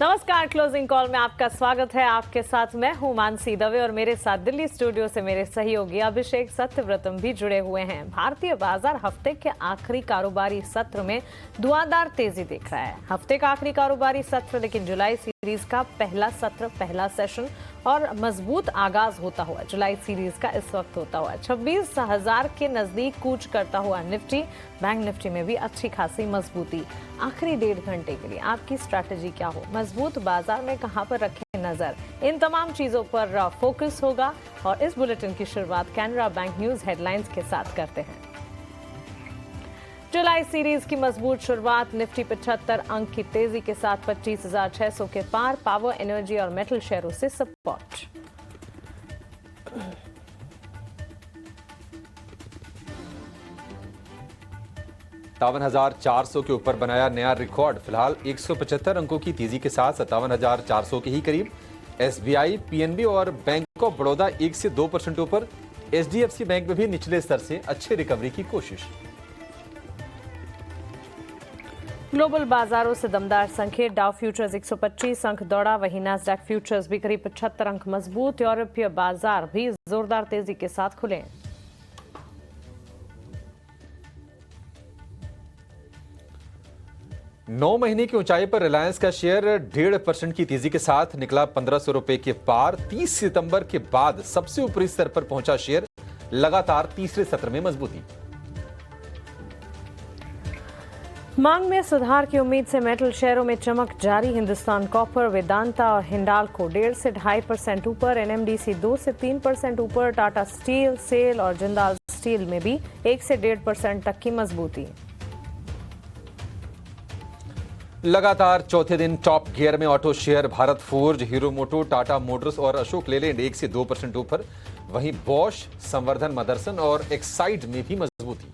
नमस्कार, closing call में आपका स्वागत है। आपके साथ मैं हूं मानसी दवे और मेरे साथ दिल्ली स्टूडियो से मेरे सहयोगी अभिषेक सत्यव्रतम भी जुड़े हुए हैं। भारतीय बाजार हफ्ते के आखिरी कारोबारी सत्र में धुआंधार तेजी दिख रहा है। हफ्ते का आखिरी कारोबारी सत्र लेकिन जुलाई सीरीज का पहला सत्र, पहला सेशन और मजबूत आगाज होता हुआ जुलाई सीरीज का इस वक्त होता हुआ 26,000 के नजदीक कूच करता हुआ निफ्टी, बैंक निफ्टी में भी अच्छी खासी मजबूती। आखिरी 1.5 घंटे के लिए आपकी स्ट्रैटेजी क्या हो, मजबूत बाजार में कहां पर रखें नजर, इन तमाम चीजों पर फोकस होगा। और इस बुलेटिन की शुरुआत कैनरा बैंक न्यूज हेडलाइंस के साथ करते हैं। जुलाई सीरीज की मजबूत शुरुआत, निफ्टी 75 अंक की तेजी के साथ 25,600 के पार, पावर, एनर्जी और मेटल शेयरों से सपोर्ट। सत्तावन 400 के ऊपर बनाया नया रिकॉर्ड। फिलहाल 175 अंकों की तेजी के साथ 57,400 के ही करीब। एसबीआई, पीएनबी और बैंक ऑफ बड़ौदा 1 से 2% ऊपर। एचडीएफसी बैंक में भी निचले स्तर से अच्छी रिकवरी की कोशिश। ग्लोबल बाजारों से दमदार संकेत, डाउ फ्यूचर्स 125 अंक दौड़ा, वहीं नैस्डैक फ्यूचर्स भी करीब 75 अंक मजबूत। यूरोपीय बाजार भी जोरदार तेजी के साथ खुले। नौ महीने की ऊंचाई पर रिलायंस का शेयर 1.5% की तेजी के साथ निकला 1,500 रुपए के पार। 30 सितंबर के बाद सबसे ऊपरी स्तर पर पहुंचा शेयर, लगातार तीसरे सत्र में मजबूती। मांग में सुधार की उम्मीद से मेटल शेयरों में चमक जारी। हिंदुस्तान कॉपर, वेदांता और हिंडाल्को 1.5 से 2.5% ऊपर, एनएमडीसी 2 से 3% ऊपर, टाटा स्टील, सेल और जिंदाल स्टील में भी 1 से 1.5% तक की मजबूती। लगातार चौथे दिन टॉप गियर में auto share, Bharat Forge, Hero Moto, Tata Motors और अशोक लेलैंड 1 से 2% ऊपर। वहीं बॉश, संवर्धन मदरसन और एक्साइड में भी मजबूती।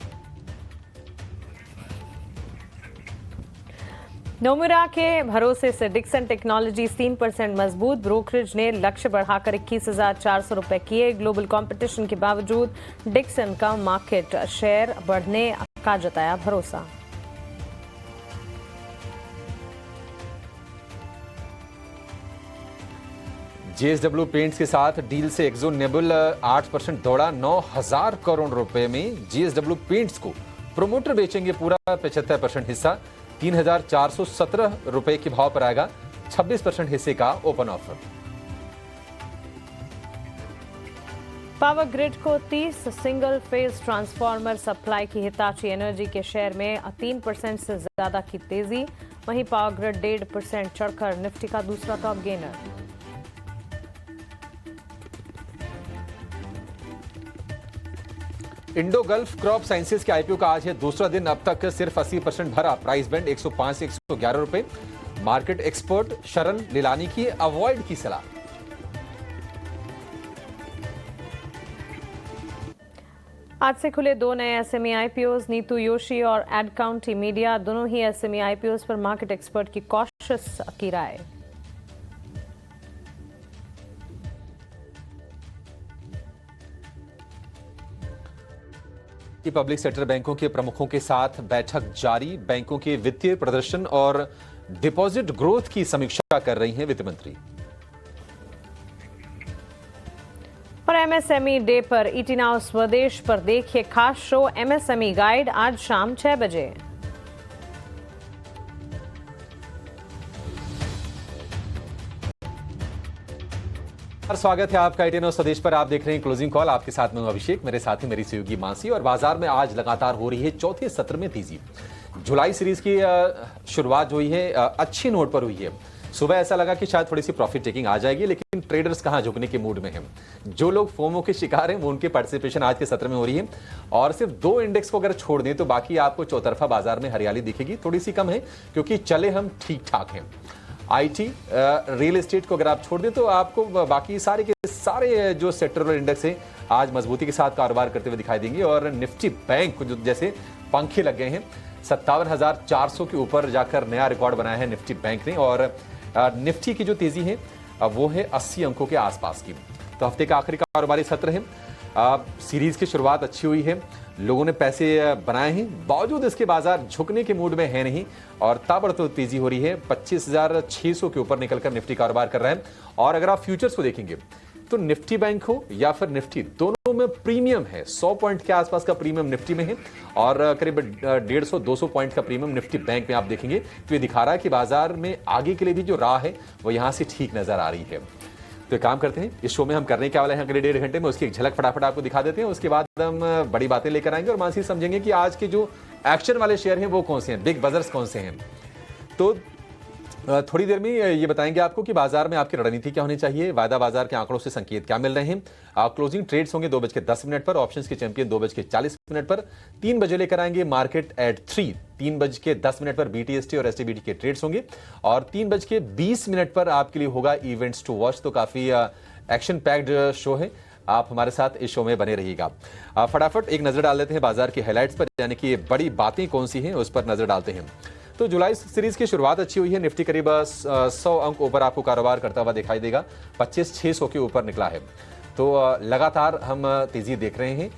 नोमुरा के भरोसे से डिक्सन टेक्नोलॉजीज 3% मजबूत। ब्रोकरेज ने लक्ष्य बढ़ाकर 21,400 रुपए किए। ग्लोबल कंपटीशन के बावजूद डिक्सन का मार्केट शेयर बढ़ने का जताया भरोसा। जेएसडब्ल्यू पेंट्स के साथ डील से एक्जो नेबुल 8% दौड़ा। 9,000 करोड़ रुपए में जेएसडब्ल्यू पेंट्स को प्रोमोटर बेचेंगे पूरा 75% हिस्सा। 3,417 रुपए के भाव पर आएगा 26% हिस्से का ओपन ऑफर। पावर ग्रिड को 30 सिंगल फेज ट्रांसफार्मर सप्लाई की हिताची एनर्जी के शेयर में 3% से ज्यादा की तेजी। वहीं पावर ग्रिड 1.5% चढ़कर निफ्टी का दूसरा top gainer. Indo gulf crop sciences के आईपीओ का आज है दूसरा दिन। अब तक सिर्फ 80% भरा। प्राइस बैंड 105 से 111 रुपए। मार्केट एक्सपर्ट शरण लीलानी की अवॉइड की सलाह। आज से खुले 2 नए एसएमई आईपीओज, नीतू योशी और एड काउंटी मीडिया। दोनों ही एसएमई आईपीओज पर मार्केट एक्सपर्ट की कॉशियस की राय। पब्लिक सेक्टर बैंकों के प्रमुखों के साथ बैठक जारी। बैंकों के वित्तीय प्रदर्शन और डिपॉजिट ग्रोथ की समीक्षा कर रही हैं वित्त मंत्री। और एमएसएमई डे पर ईटी नाउ स्वदेश पर देखिए खास शो एमएसएमई गाइड, आज शाम 6 बजे। स्वागत है आपका ईटी नाउ स्वदेश पर। आप देख रहे हैं क्लोजिंग कॉल। आपके साथ में अभिषेक, मेरे साथ ही मेरी सहयोगी मानसी। और बाजार में आज लगातार हो रही है चौथे सत्र में तेजी। जुलाई सीरीज की शुरुआत जो हुई है अच्छी नोट पर हुई है। सुबह ऐसा लगा कि शायद थोड़ी सी प्रॉफिट टेकिंग आ जाएगी, लेकिन ट्रेडर्स कहां झुकने के मूड में हैं। जो लोग फोमो के शिकार हैं वो उनकी पार्टिसिपेशन आज के सत्र में हो रही है। और सिर्फ 2 इंडेक्स को अगर छोड़ दें तो बाकी आपको चौतरफा बाजार में हरियाली दिखेगी। थोड़ी सी कम है क्योंकि चले हम ठीक ठाक हैं। आईटी, रियल एस्टेट को अगर आप छोड़ दें तो आपको बाकी सारे के सारे जो सेक्टरल इंडेक्स हैं आज मजबूती के साथ कारोबार करते हुए दिखाई देंगे। और निफ्टी बैंक जो जैसे पंखे लग गए हैं, 57,400 के ऊपर जाकर नया रिकॉर्ड बनाया है निफ्टी बैंक ने। और निफ्टी की जो तेजी है वो है 80 अंकों के आसपास की। तो हफ्ते का आखिरी कारोबारी सत्र है। सीरीज की शुरुआत अच्छी हुई है। लोगों ने पैसे बनाए हैं, बावजूद इसके बाजार झुकने के मूड में है नहीं और ताबड़तोड़ तेजी हो रही है। 25,600 के ऊपर निकलकर निफ्टी कारोबार कर रहा है। और अगर आप फ्यूचर्स को देखेंगे तो निफ्टी बैंक हो या फिर निफ्टी, दोनों में प्रीमियम है। 100 पॉइंट के आसपास का प्रीमियम निफ्टी में है और करीब 150-200 पॉइंट का प्रीमियम निफ्टी बैंक में आप देखेंगे तो ये दिखा रहा है कि बाजार में आगे के लिए भी जो राह है वो यहां से ठीक नजर आ रही है। तो एक काम करते हैं, इस शो में हम करने क्या वाले हैं अगले 1.5 घंटे में, उसकी एक झलक फटाफट आपको दिखा देते हैं। उसके बाद हम बड़ी बातें लेकर आएंगे और मानसी समझेंगे कि आज के जो एक्शन वाले शेयर हैं वो कौन से हैं, बिग बजर्स कौन से हैं। तो थोड़ी देर में ये बताएंगे आपको कि बाजार में आपकी रणनीति क्या होनी चाहिए, वायदा बाजार के आंकड़ों से संकेत क्या मिल रहे हैं। क्लोजिंग ट्रेड्स होंगे 2:10 पर, ऑप्शंस के चैंपियन 2:40 पर। 3 बजे लेकर आएंगे मार्केट एट 3:10 पर BTST और STBT के ट्रेड्स होंगे और 3:20 पर आपके लिए होगा इवेंट्स टू वॉच। तो काफी एक्शन पैक्ड शो है, आप हमारे साथ इस शो में बने रहिएगा। फटाफट एक नजर डाल देते हैं बाजार की हाइलाइट्स पर, यानी कि बड़ी बातें कौन सी हैं उस पर नजर डालते हैं। तो जुलाई सीरीज की शुरुआत अच्छी हुई है। निफ्टी करीब 100 अंक ऊपर आपको कारोबार करता हुआ दिखाई देगा, 25,600 के ऊपर निकला है। तो लगातार हम तेजी देख रहे हैं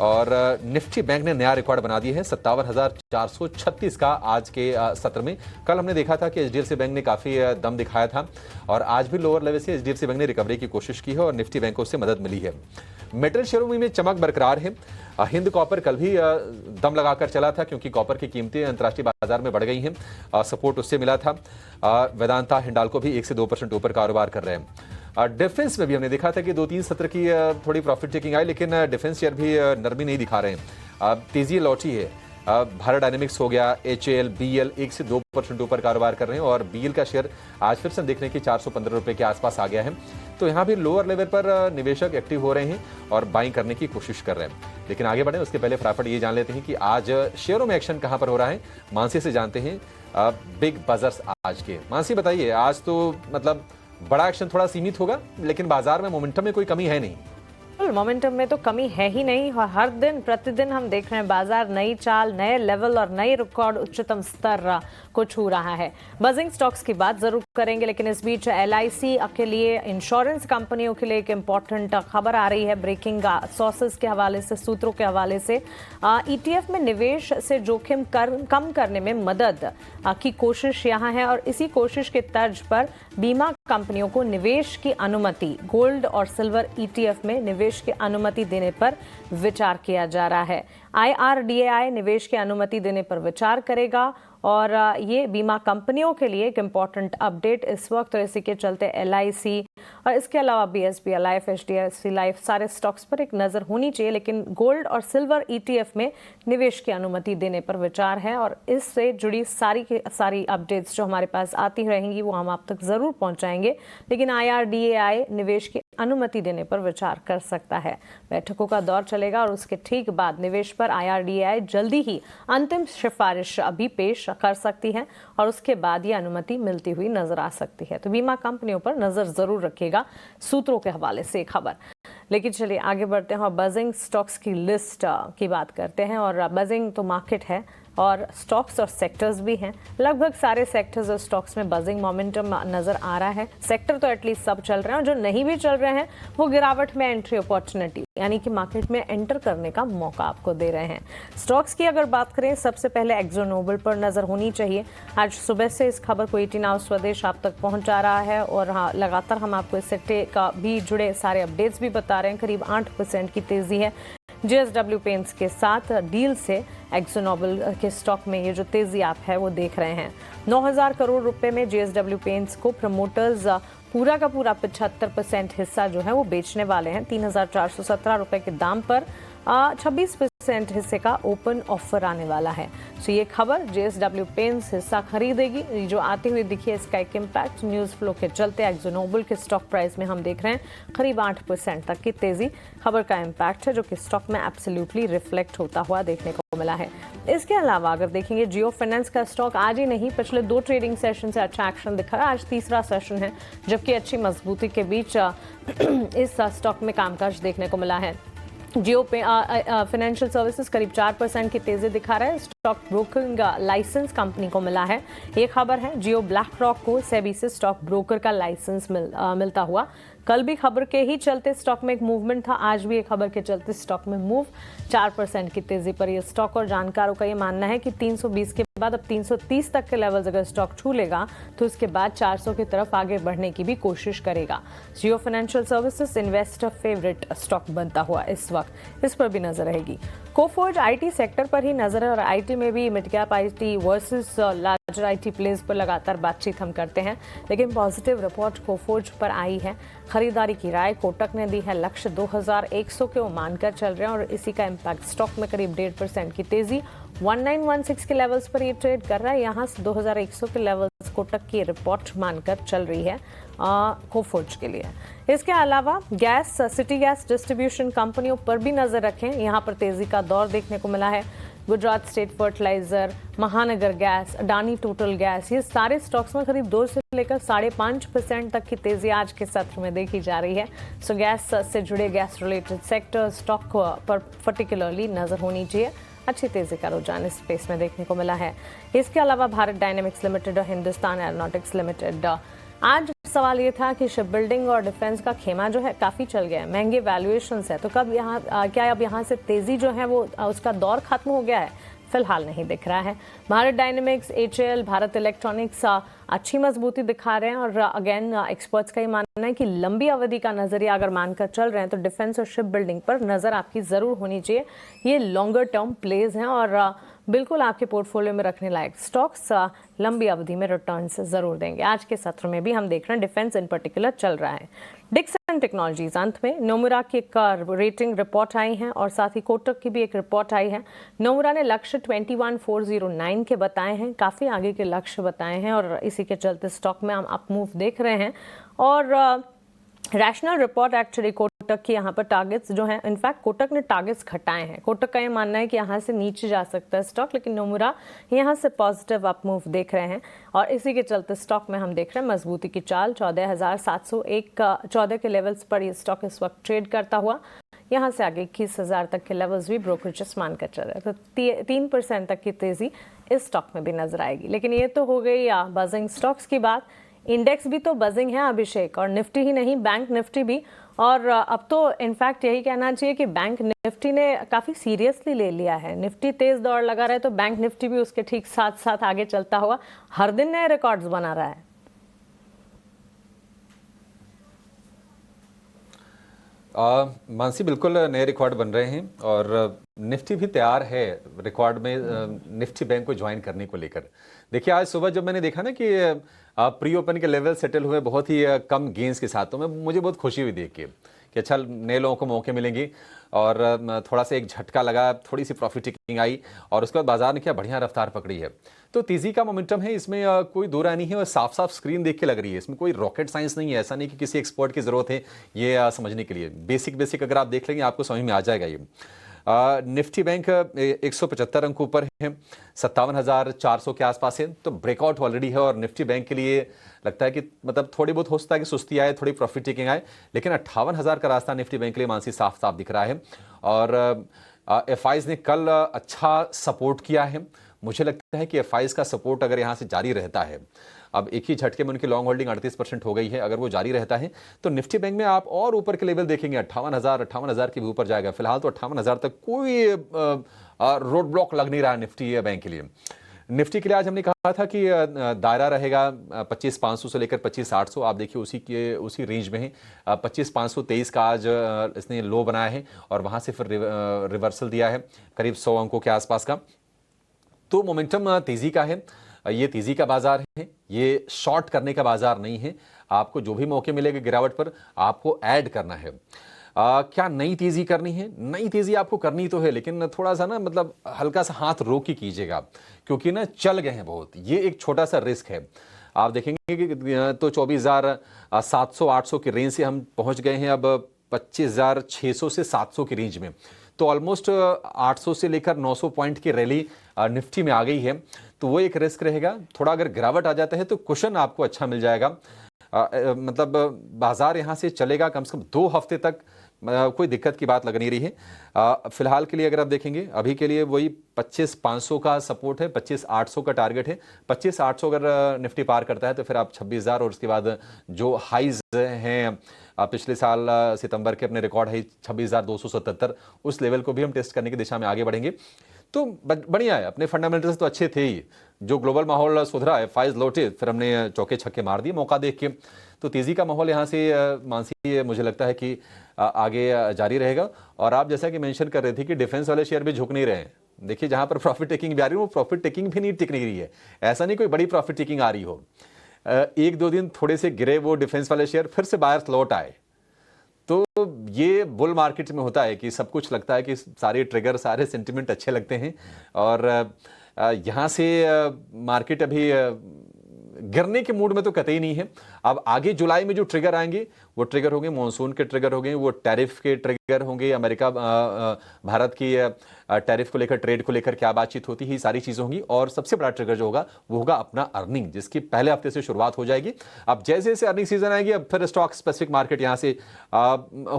और निफ्टी बैंक ने नया रिकॉर्ड बना दिया है 57,436 का आज के सत्र में। कल हमने देखा था कि HDFC बैंक ने काफी दम दिखाया था और आज भी लोअर लेवल से HDFC बैंक ने रिकवरी की कोशिश की है और निफ्टी बैंक को उससे मदद मिली है। मेटल शेयरों में चमक बरकरार है। हिंद कॉपर कल भी दम लगाकर चला था क्योंकि कॉपर की कीमतें अंतर्राष्ट्रीय बाजार में बढ़ गई हैं, सपोर्ट उससे मिला था। वेदांता, हिंडाल्को भी 1 से 2% ऊपर कारोबार कर रहे हैं। डिफेंस में भी हमने देखा था कि 2-3 सत्र की थोड़ी प्रॉफिट टेकिंग आई, लेकिन डिफेंस शेयर भी नरमी नहीं दिखा रहे हैं, तेजी लौटी है। भारत डायनेमिक्स हो गया, HAL, BL 1 से 2% ऊपर कारोबार कर रहे हैं और BL का शेयर आज फिर से देखने की 415 रुपए के आसपास आ गया है। तो यहाँ भी लोअर लेवल पर निवेशक एक्टिव हो रहे हैं और बाइंग करने की कोशिश कर रहे हैं। लेकिन आगे बढ़े उसके पहले फटाफट ये जान लेते हैं कि आज शेयरों में एक्शन कहां पर हो रहा है। मानसी से जानते हैं बिग बजर्स आज के। मानसी बताइए, आज तो मतलब बड़ा एक्शन थोड़ा सीमित होगा, लेकिन बाजार में मोमेंटम में कोई कमी है नहीं। मोमेंटम में तो कमी है ही नहीं और हर दिन प्रतिदिन हम देख रहे हैं बाजार नई चाल, नए लेवल और नई रिकॉर्ड उच्चतम स्तर को छू रहा है। बजिंग स्टॉक्स की बात जरूर करेंगे, लेकिन इस बीच LIC के लिए, इंश्योरेंस कंपनियों के लिए एक इंपॉर्टेंट खबर आ रही है ब्रेकिंग सोर्सेज के हवाले से, सूत्रों के हवाले से। ETF में निवेश से जोखिम कम करने में मदद की कोशिश यहाँ है और इसी कोशिश के तर्ज पर बीमा कंपनियों को निवेश की अनुमति, गोल्ड और सिल्वर ETF में निवेश की अनुमति देने पर विचार किया जा रहा है। IRDAI निवेश की अनुमति देने पर विचार करेगा और ये बीमा कंपनियों के लिए एक इम्पॉर्टेंट अपडेट इस वक्त, और इसी के चलते LIC और इसके अलावा BSP लाइफ, HDFC लाइफ, सारे स्टॉक्स पर एक नज़र होनी चाहिए। लेकिन गोल्ड और सिल्वर ETF में निवेश की अनुमति देने पर विचार है और इससे जुड़ी सारी अपडेट्स जो हमारे पास आती रहेंगी वो हम आप तक ज़रूर पहुंचाएंगे। लेकिन IRDAI निवेश की अनुमति देने पर विचार कर सकता है। बैठकों का दौर चलेगा और उसके ठीक बाद निवेश पर IRDAI जल्दी ही अंतिम सिफारिश अभी पेश कर सकती है और उसके बाद ये अनुमति मिलती हुई नजर आ सकती है। तो बीमा कंपनियों पर नजर जरूर रखिएगा, सूत्रों के हवाले से खबर। लेकिन चलिए आगे बढ़ते हैं और बजिंग स्टॉक्स की लिस्ट की बात करते हैं। और बजिंग तो मार्केट है और स्टॉक्स और सेक्टर्स भी हैं। लगभग सारे सेक्टर्स और स्टॉक्स में बजिंग मोमेंटम नजर आ रहा है। सेक्टर तो एटलीस्ट सब चल रहे हैं और जो नहीं भी चल रहे हैं वो गिरावट में एंट्री अपॉर्चुनिटी, यानी कि मार्केट में एंटर करने का मौका आपको दे रहे हैं। स्टॉक्स की अगर बात करें, सबसे पहले एक्जो नोबेल पर नजर होनी चाहिए। आज सुबह से इस खबर को 18 आवर्स स्वदेश आप तक पहुंचा रहा है और हाँ, लगातार हम आपको इस सेक्टर का भी जुड़े सारे अपडेट्स भी बता रहे हैं। करीब 8% की तेजी है JSW पेंट्स के साथ डील से एक्जो नोबेल के स्टॉक में ये जो तेजी आप है वो देख रहे हैं। 9,000 करोड़ रुपए में JSW पेंट्स को प्रमोटर्स पूरा का पूरा 75% हिस्सा जो है वो बेचने वाले हैं। 3,417 रुपए के दाम पर 26% हिस्से का ओपन ऑफर आने वाला है। तो ये खबर, JSW पेंट्स हिस्सा खरीदेगी, जो आती हुई दिखी है, इसका एक इम्पैक्ट न्यूज फ्लो के चलते एक्जो नोबेल के स्टॉक प्राइस में हम देख रहे हैं करीब 8% तक की तेजी। खबर का इम्पैक्ट है जो कि स्टॉक में एब्सोल्युटली रिफ्लेक्ट होता हुआ देखने को मिला है। इसके अलावा अगर देखेंगे, जियो फाइनेंस का स्टॉक आज ही नहीं पिछले 2 ट्रेडिंग सेशन से अच्छा एक्शन दिखा रहा है। आज तीसरा सेशन है, जबकि अच्छी मजबूती के बीच इस स्टॉक में कामकाज देखने को मिला है। जियो पे फाइनेंशियल सर्विसेज करीब 4% की तेजी दिखा रहा है। स्टॉक ब्रोकिंग लाइसेंस कंपनी को मिला है, ये खबर है। जियो ब्लैक रॉक को सेबी से स्टॉक ब्रोकर का लाइसेंस मिलता हुआ। कल भी खबर के ही चलते स्टॉक में एक मूवमेंट था, आज भी एक खबर के चलते स्टॉक में मूव 4% की तेजी पर ये स्टॉक। और जानकारों का ये मानना है कि 320 के बाद अब 330 तक के लेवल्स अगर स्टॉक छू लेगा तो उसके बाद 400 की तरफ आगे बढ़ने की भी कोशिश करेगा। Jio financial services investor favourite stock बनता हुआ इस वक्त, इस पर भी नजर रहेगी। कोफोर्ज आईटी सेक्टर पर ही नजर है और आईटी में भी mid cap IT versus larger IT place पर लगातार बातचीत हम करते हैं, लेकिन पॉजिटिव रिपोर्ट कोफोर्ज पर आई है। खरीदारी की राय कोटक ने दी है, लक्ष्य 2100 के वो मानकर चल रहे हैं और इसी का इम्पैक्ट स्टॉक में करीब 1.5% की तेजी 1916 के लेवल्स पर ये ट्रेड कर रहा है। यहाँ से 2100 के लेवल्स कोटक की रिपोर्ट मानकर चल रही है कोफोर्ज के लिए। इसके अलावा गैस, सिटी गैस डिस्ट्रीब्यूशन कंपनियों पर भी नजर रखें, यहाँ पर तेजी का दौर देखने को मिला है। गुजरात स्टेट फर्टिलाइजर, महानगर गैस, अडानी टोटल गैस, ये सारे स्टॉक्स में करीब 2 से लेकर 5.5% तक की तेजी आज के सत्र में देखी जा रही है। सो गैस से जुड़े गैस रिलेटेड सेक्टर स्टॉक पर पर्टिकुलरली नजर होनी चाहिए। अच्छी तेजी का रुझान इस स्पेस में देखने को मिला है। इसके अलावा भारत डायनेमिक्स लिमिटेड और हिंदुस्तान एरोनॉटिक्स लिमिटेड, आज सवाल ये था कि शिप बिल्डिंग और डिफेंस का खेमा जो है काफ़ी चल गया है, महंगे वैल्यूएशंस है, तो कब यहाँ क्या अब यहाँ से तेज़ी जो है वो उसका दौर खत्म हो गया है? फिलहाल नहीं दिख रहा है। Bharat dynamics, HAL, Bharat electronics अच्छी मजबूती दिखा रहे हैं और अगेन एक्सपर्ट्स का ये मानना है कि लंबी अवधि का नजरिया अगर मानकर चल रहे हैं तो डिफेंस और शिप बिल्डिंग पर नज़र आपकी ज़रूर होनी चाहिए। ये लॉन्गर टर्म प्लेज हैं और बिल्कुल आपके पोर्टफोलियो में रखने लायक स्टॉक्स लंबी अवधि में रिटर्न्स जरूर देंगे। आज के सत्र में भी हम देख रहे हैं डिफेंस इन पर्टिकुलर चल रहा है। डिक्सन टेक्नोलॉजीज, अंत में नोमुरा की एक रेटिंग रिपोर्ट आई है और साथ ही कोटक की भी एक रिपोर्ट आई है। नोमुरा ने लक्ष्य 21409 के बताए हैं, काफ़ी आगे के लक्ष्य बताए हैं और इसी के चलते स्टॉक में हम अप मूव देख रहे हैं। और रैशनल रिपोर्ट एक्चुअली कोटक की यहाँ पर टारगेट्स जो हैं, इनफैक्ट कोटक ने टारगेट्स घटाए हैं। कोटक का ये मानना है कि यहाँ से नीचे जा सकता है स्टॉक, लेकिन नोमुरा यहाँ से पॉजिटिव अप मूव देख रहे हैं और इसी के चलते स्टॉक में हम देख रहे हैं मजबूती की चाल। 14,701 के लेवल्स पर ये स्टॉक इस वक्त ट्रेड करता हुआ, यहाँ से आगे 21,000 तक के लेवल्स भी ब्रोकरेजेस मानकर चल रहे हैं, तो 3% तक की तेजी इस स्टॉक में भी नजर आएगी। लेकिन ये तो हो गई बजिंग स्टॉक्स की बात, इंडेक्स भी तो बजिंग है अभिषेक, और निफ्टी ही नहीं बैंक निफ्टी भी। और अब तो इनफैक्ट यही कहना चाहिए कि बैंक निफ्टी ने काफ़ी सीरियसली ले लिया है। निफ्टी तेज दौड़ लगा रहा है तो बैंक निफ्टी भी उसके ठीक साथ साथ आगे चलता हुआ हर दिन नए रिकॉर्ड्स बना रहा है। मानसी, बिल्कुल नए रिकॉर्ड बन रहे हैं और निफ्टी भी तैयार है रिकॉर्ड में निफ्टी बैंक को ज्वाइन करने को लेकर। देखिए, आज सुबह जब मैंने देखा ना कि प्री ओपन के लेवल सेटल हुए बहुत ही कम गेंस के साथ, तो मुझे बहुत खुशी हुई देख के कि अच्छा नए लोगों को मौके मिलेंगे। और थोड़ा सा एक झटका लगा, थोड़ी सी प्रॉफिट टेकिंग आई और उसके बाद बाजार ने क्या बढ़िया रफ्तार पकड़ी है। तो तेजी का मोमेंटम है, इसमें कोई दो राय नहीं है और साफ साफ स्क्रीन देख के लग रही है। इसमें कोई रॉकेट साइंस नहीं है, ऐसा नहीं कि किसी एक्सपर्ट की जरूरत है ये समझने के लिए। बेसिक अगर आप देख लेंगे आपको समझ में आ जाएगा ये। निफ्टी बैंक 175 अंक ऊपर है, 57,400 के आसपास है, तो ब्रेकआउट ऑलरेडी है और निफ्टी बैंक के लिए लगता है कि मतलब थोड़ी बहुत हो सकता है कि सुस्ती आए, थोड़ी प्रॉफिट टेकिंग आए, लेकिन 58,000 का रास्ता निफ्टी बैंक के लिए मानसी साफ साफ दिख रहा है। और एफआईज ने कल अच्छा सपोर्ट किया है। मुझे लगता है कि एफआईज का सपोर्ट अगर यहाँ से जारी रहता है, अब एक ही झटके में उनकी लॉन्ग होल्डिंग 38% हो गई है, अगर वो जारी रहता है तो निफ्टी बैंक में आप और ऊपर के लेवल देखेंगे, 58,000 के भी ऊपर जाएगा। फिलहाल तो 58,000 तक कोई रोड ब्लॉक लग नहीं रहा है निफ्टी बैंक के लिए। निफ्टी के लिए आज हमने कहा था कि दायरा रहेगा 25,500 से लेकर 25,800, आप देखिए उसी रेंज में है। 25,523 का आज इसने लो बनाया है और वहां से फिर रिवर्सल दिया है करीब 100 अंकों के आसपास का। तो मोमेंटम तेजी का है, ये तेजी का बाजार है, ये शॉर्ट करने का बाजार नहीं है। आपको जो भी मौके मिलेंगे गिरावट पर आपको ऐड करना है। क्या नई तेजी करनी है? नई तेजी आपको करनी तो है, लेकिन थोड़ा सा ना मतलब हल्का सा हाथ रोक के कीजिएगा, क्योंकि ना चल गए हैं बहुत, ये एक छोटा सा रिस्क है। आप देखेंगे कि तो 24,700-800 की रेंज से हम पहुंच गए हैं अब 25,600 से 700 की रेंज में, तो ऑलमोस्ट 800 से लेकर 900 पॉइंट की रैली निफ्टी में आ गई है। तो वो एक रिस्क रहेगा। थोड़ा अगर गिरावट आ जाता है तो कुशन आपको अच्छा मिल जाएगा। मतलब बाजार यहां से चलेगा कम से कम 2 हफ्ते तक, कोई दिक्कत की बात लग नहीं रही है। फिलहाल के लिए अगर आप देखेंगे अभी के लिए वही 25,500 का सपोर्ट है, 25,800 का टारगेट है। 25,800 अगर निफ्टी पार करता है तो फिर आप 26,000 और उसके बाद जो हाइज हैं पिछले साल सितंबर के अपने रिकॉर्ड हाई 26,277 उस लेवल को भी हम टेस्ट करने की दिशा में आगे बढ़ेंगे। तो बढ़िया है, अपने फंडामेंटल्स तो अच्छे थे ही। जो ग्लोबल माहौल सुधरा है, फाइज लौटे, फिर हमने चौके छक्के मार दिए मौका देख के। तो तेजी का माहौल यहाँ से मानसी मुझे लगता है कि आगे जारी रहेगा। और आप जैसा कि मेंशन कर रहे थे कि डिफेंस वाले शेयर भी झुक नहीं रहे हैं। देखिए जहां पर प्रॉफिट टेकिंग भी आ रही है वो प्रॉफिट टेकिंग भी नहीं टिक नहीं रही है। ऐसा नहीं कोई बड़ी प्रॉफिट टेकिंग आ रही हो। एक दो दिन थोड़े से गिरे वो डिफेंस वाले शेयर, फिर से बायर्स लौट आए। तो ये बुल मार्केट में होता है कि सब कुछ लगता है कि सारे ट्रिगर, सारे सेंटिमेंट अच्छे लगते हैं और यहाँ से मार्केट अभी गिरने के मूड में तो कतई नहीं है। अब आगे जुलाई में जो ट्रिगर आएंगे वो ट्रिगर होंगे मॉनसून के ट्रिगर होंगे, वो टैरिफ के ट्रिगर होंगे, अमेरिका भारत की टैरिफ को लेकर, ट्रेड को लेकर क्या बातचीत होती है, ये सारी चीजें होंगी। और सबसे बड़ा ट्रिगर जो होगा वो होगा अपना अर्निंग, जिसकी पहले हफ्ते से शुरुआत हो जाएगी। अब जैसे जैसे अर्निंग सीजन आएगी अब फिर स्टॉक स्पेसिफिक मार्केट यहाँ से